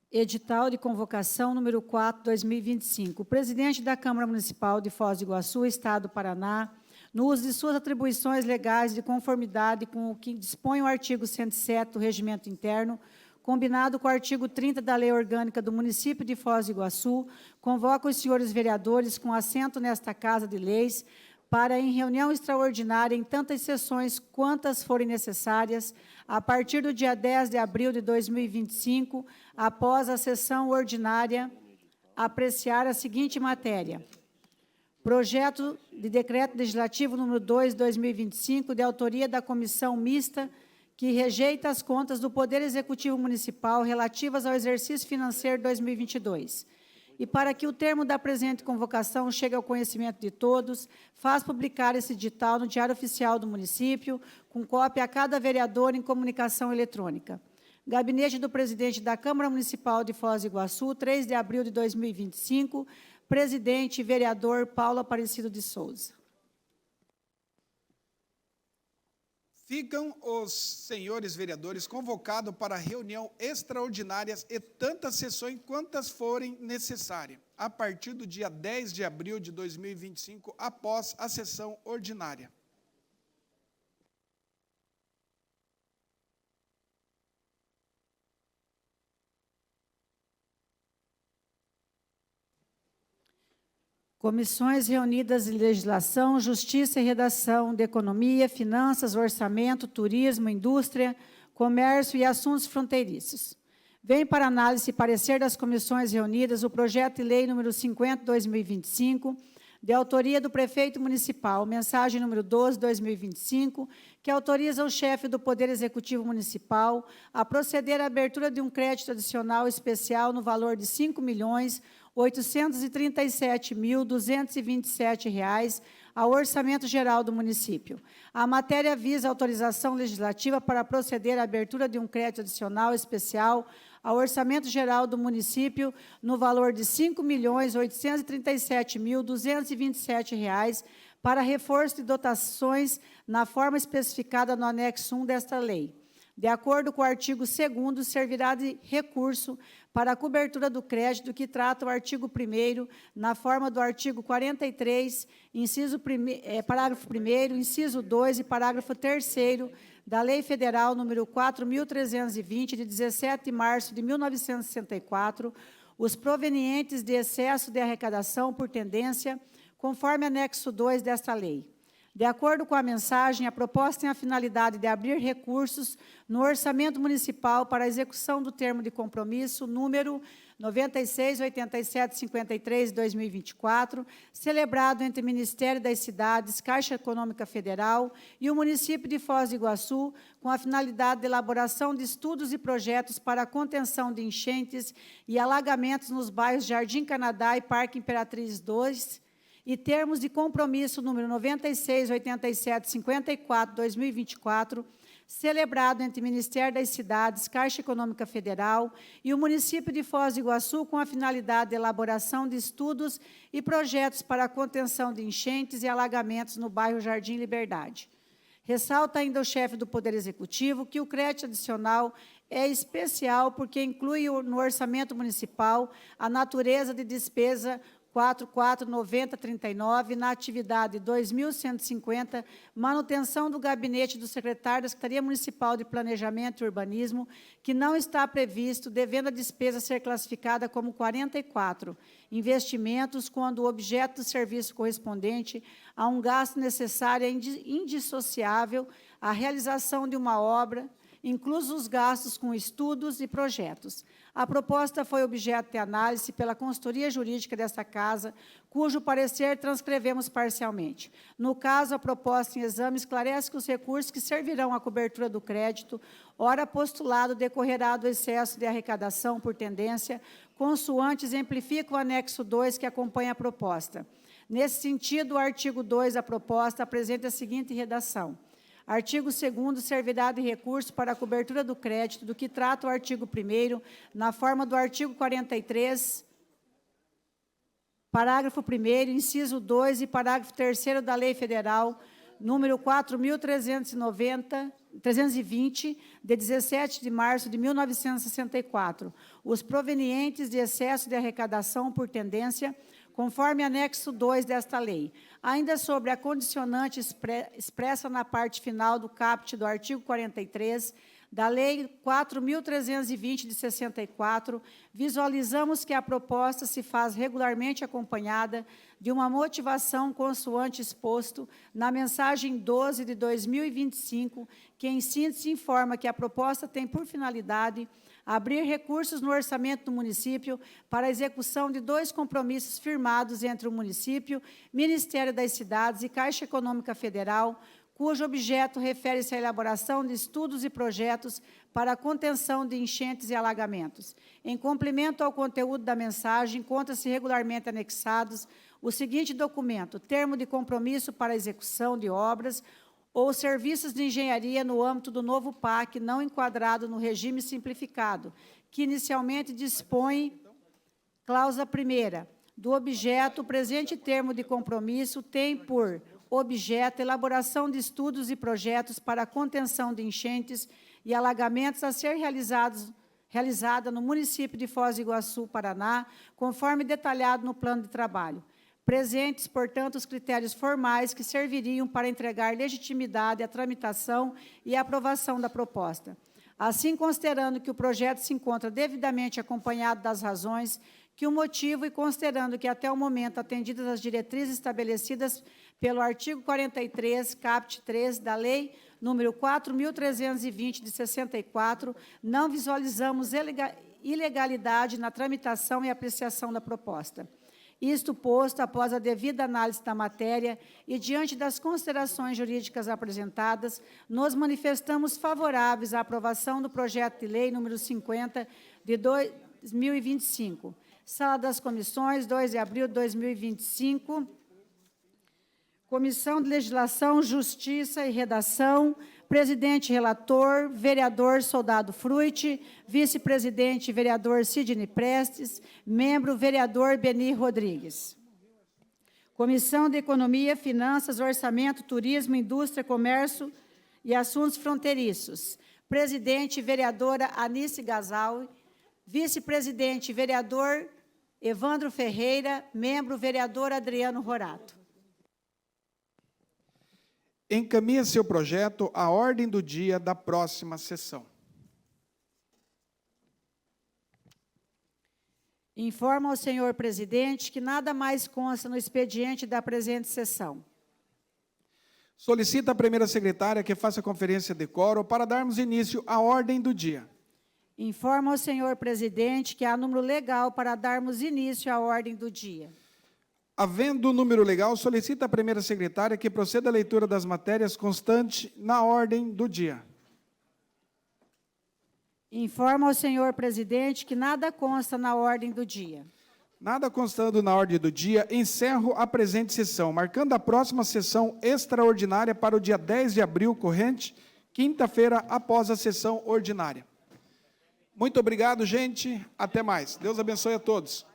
Edital de convocação número 4, 2025. O presidente da Câmara Municipal de Foz do Iguaçu, Estado do Paraná, no uso de suas atribuições legais de conformidade com o que dispõe o artigo 107 do Regimento Interno, combinado com o artigo 30 da Lei Orgânica do Município de Foz do Iguaçu, convoca os senhores vereadores com assento nesta Casa de Leis para, em reunião extraordinária, em tantas sessões quantas forem necessárias, a partir do dia 10 de abril de 2025, após a sessão ordinária, apreciar a seguinte matéria. Projeto de Decreto Legislativo número 2, 2025, de autoria da Comissão Mista, que rejeita as contas do Poder Executivo Municipal relativas ao exercício financeiro 2022. E para que o termo da presente convocação chegue ao conhecimento de todos, faz publicar esse edital no Diário Oficial do Município, com cópia a cada vereador em comunicação eletrônica. Gabinete do Presidente da Câmara Municipal de Foz do Iguaçu, 3 de abril de 2025, Presidente e Vereador Paulo Aparecido de Souza. Ficam os senhores vereadores convocados para reunião extraordinárias e tantas sessões quantas forem necessárias, a partir do dia 10 de abril de 2025, após a sessão ordinária. Comissões reunidas de Legislação, Justiça e Redação, de Economia, Finanças, Orçamento, Turismo, Indústria, Comércio e Assuntos Fronteiriços. Vem para análise e parecer das comissões reunidas o projeto de lei número 50/2025, de autoria do prefeito municipal, mensagem número 12/2025, que autoriza o chefe do Poder Executivo Municipal a proceder à abertura de um crédito adicional especial no valor de R$ 5.837.227 ao Orçamento Geral do município. A matéria visa autorização legislativa para proceder à abertura de um crédito adicional especial ao Orçamento Geral do município no valor de R$ 5.837.227 para reforço de dotações na forma especificada no anexo 1 desta lei. De acordo com o artigo 2º, servirá de recurso para a cobertura do crédito que trata o artigo 1º, na forma do artigo 43, parágrafo 1º, inciso 2 e parágrafo 3º da Lei Federal número 4.320, de 17 de março de 1964, os provenientes de excesso de arrecadação por tendência, conforme anexo 2 desta lei. De acordo com a mensagem, a proposta tem a finalidade de abrir recursos no orçamento municipal para a execução do termo de compromisso número 968753/2024, celebrado entre o Ministério das Cidades, Caixa Econômica Federal e o município de Foz do Iguaçu, com a finalidade de elaboração de estudos e projetos para a contenção de enchentes e alagamentos nos bairros Jardim Canadá e Parque Imperatriz II, e termos de compromisso número 968754/2024, celebrado entre o Ministério das Cidades, Caixa Econômica Federal e o município de Foz do Iguaçu, com a finalidade de elaboração de estudos e projetos para a contenção de enchentes e alagamentos no bairro Jardim Liberdade. Ressalta ainda o chefe do Poder Executivo que o crédito adicional é especial porque inclui no orçamento municipal a natureza de despesa 449039 na atividade 2150, manutenção do gabinete do secretário da Secretaria Municipal de Planejamento e Urbanismo, que não está previsto, devendo a despesa ser classificada como 44, investimentos, quando o objeto do serviço correspondente a um gasto necessário é indissociável à realização de uma obra, inclusos os gastos com estudos e projetos. A proposta foi objeto de análise pela consultoria jurídica desta Casa, cujo parecer transcrevemos parcialmente. No caso, a proposta em exame esclarece que os recursos que servirão à cobertura do crédito, ora postulado, decorrerá do excesso de arrecadação por tendência, consoante exemplifica o anexo 2 que acompanha a proposta. Nesse sentido, o artigo 2 da proposta apresenta a seguinte redação. Artigo 2º, servirá de recurso para a cobertura do crédito, do que trata o artigo 1º, na forma do artigo 43, parágrafo 1º, inciso 2 e parágrafo 3º da Lei Federal, número 4.320, de 17 de março de 1964, os provenientes de excesso de arrecadação por tendência, conforme anexo 2 desta lei. Ainda sobre a condicionante expressa na parte final do caput do artigo 43 da Lei 4.320, de 64, visualizamos que a proposta se faz regularmente acompanhada de uma motivação consoante exposto na mensagem 12 de 2025, que, em síntese, informa que a proposta tem por finalidade abrir recursos no orçamento do município para a execução de 2 compromissos firmados entre o município, Ministério das Cidades e Caixa Econômica Federal, cujo objeto refere-se à elaboração de estudos e projetos para a contenção de enchentes e alagamentos. Em complemento ao conteúdo da mensagem, encontra-se regularmente anexados o seguinte documento: termo de compromisso para a execução de obras ou serviços de engenharia no âmbito do novo PAC, não enquadrado no regime simplificado, que inicialmente dispõe, cláusula 1ª, do objeto, o presente termo de compromisso tem por objeto a elaboração de estudos e projetos para a contenção de enchentes e alagamentos a ser realizada no município de Foz do Iguaçu, Paraná, conforme detalhado no plano de trabalho. Presentes, portanto, os critérios formais que serviriam para entregar legitimidade à tramitação e aprovação da proposta. Assim, considerando que o projeto se encontra devidamente acompanhado das razões que o motivo e considerando que, até o momento, atendidas as diretrizes estabelecidas pelo artigo 43, caput 3 da Lei número 4.320, de 64, não visualizamos ilegalidade na tramitação e apreciação da proposta. Isto posto, após a devida análise da matéria e diante das considerações jurídicas apresentadas, nos manifestamos favoráveis à aprovação do projeto de lei número 50 de 2025. Sala das Comissões, 2 de abril de 2025. Comissão de Legislação, Justiça e Redação. Presidente relator, vereador Soldado Fruit, vice-presidente, vereador Sidney Prestes, membro, vereador Beni Rodrigues. Comissão de Economia, Finanças, Orçamento, Turismo, Indústria, Comércio e Assuntos Fronteiriços. Presidente, vereadora Anice Gasal, vice-presidente, vereador Evandro Ferreira, membro, vereador Adriano Rorato. Encaminhe seu projeto à ordem do dia da próxima sessão. Informo ao senhor presidente que nada mais consta no expediente da presente sessão. Solicita a primeira secretária que faça a conferência de quórum para darmos início à ordem do dia. Informo ao senhor presidente que há número legal para darmos início à ordem do dia. Havendo o número legal, solicita a primeira secretária que proceda à leitura das matérias constante na ordem do dia. Informo ao senhor presidente que nada consta na ordem do dia. Nada constando na ordem do dia, encerro a presente sessão, marcando a próxima sessão extraordinária para o dia 10 de abril corrente, quinta-feira, após a sessão ordinária. Muito obrigado, gente. Até mais. Deus abençoe a todos.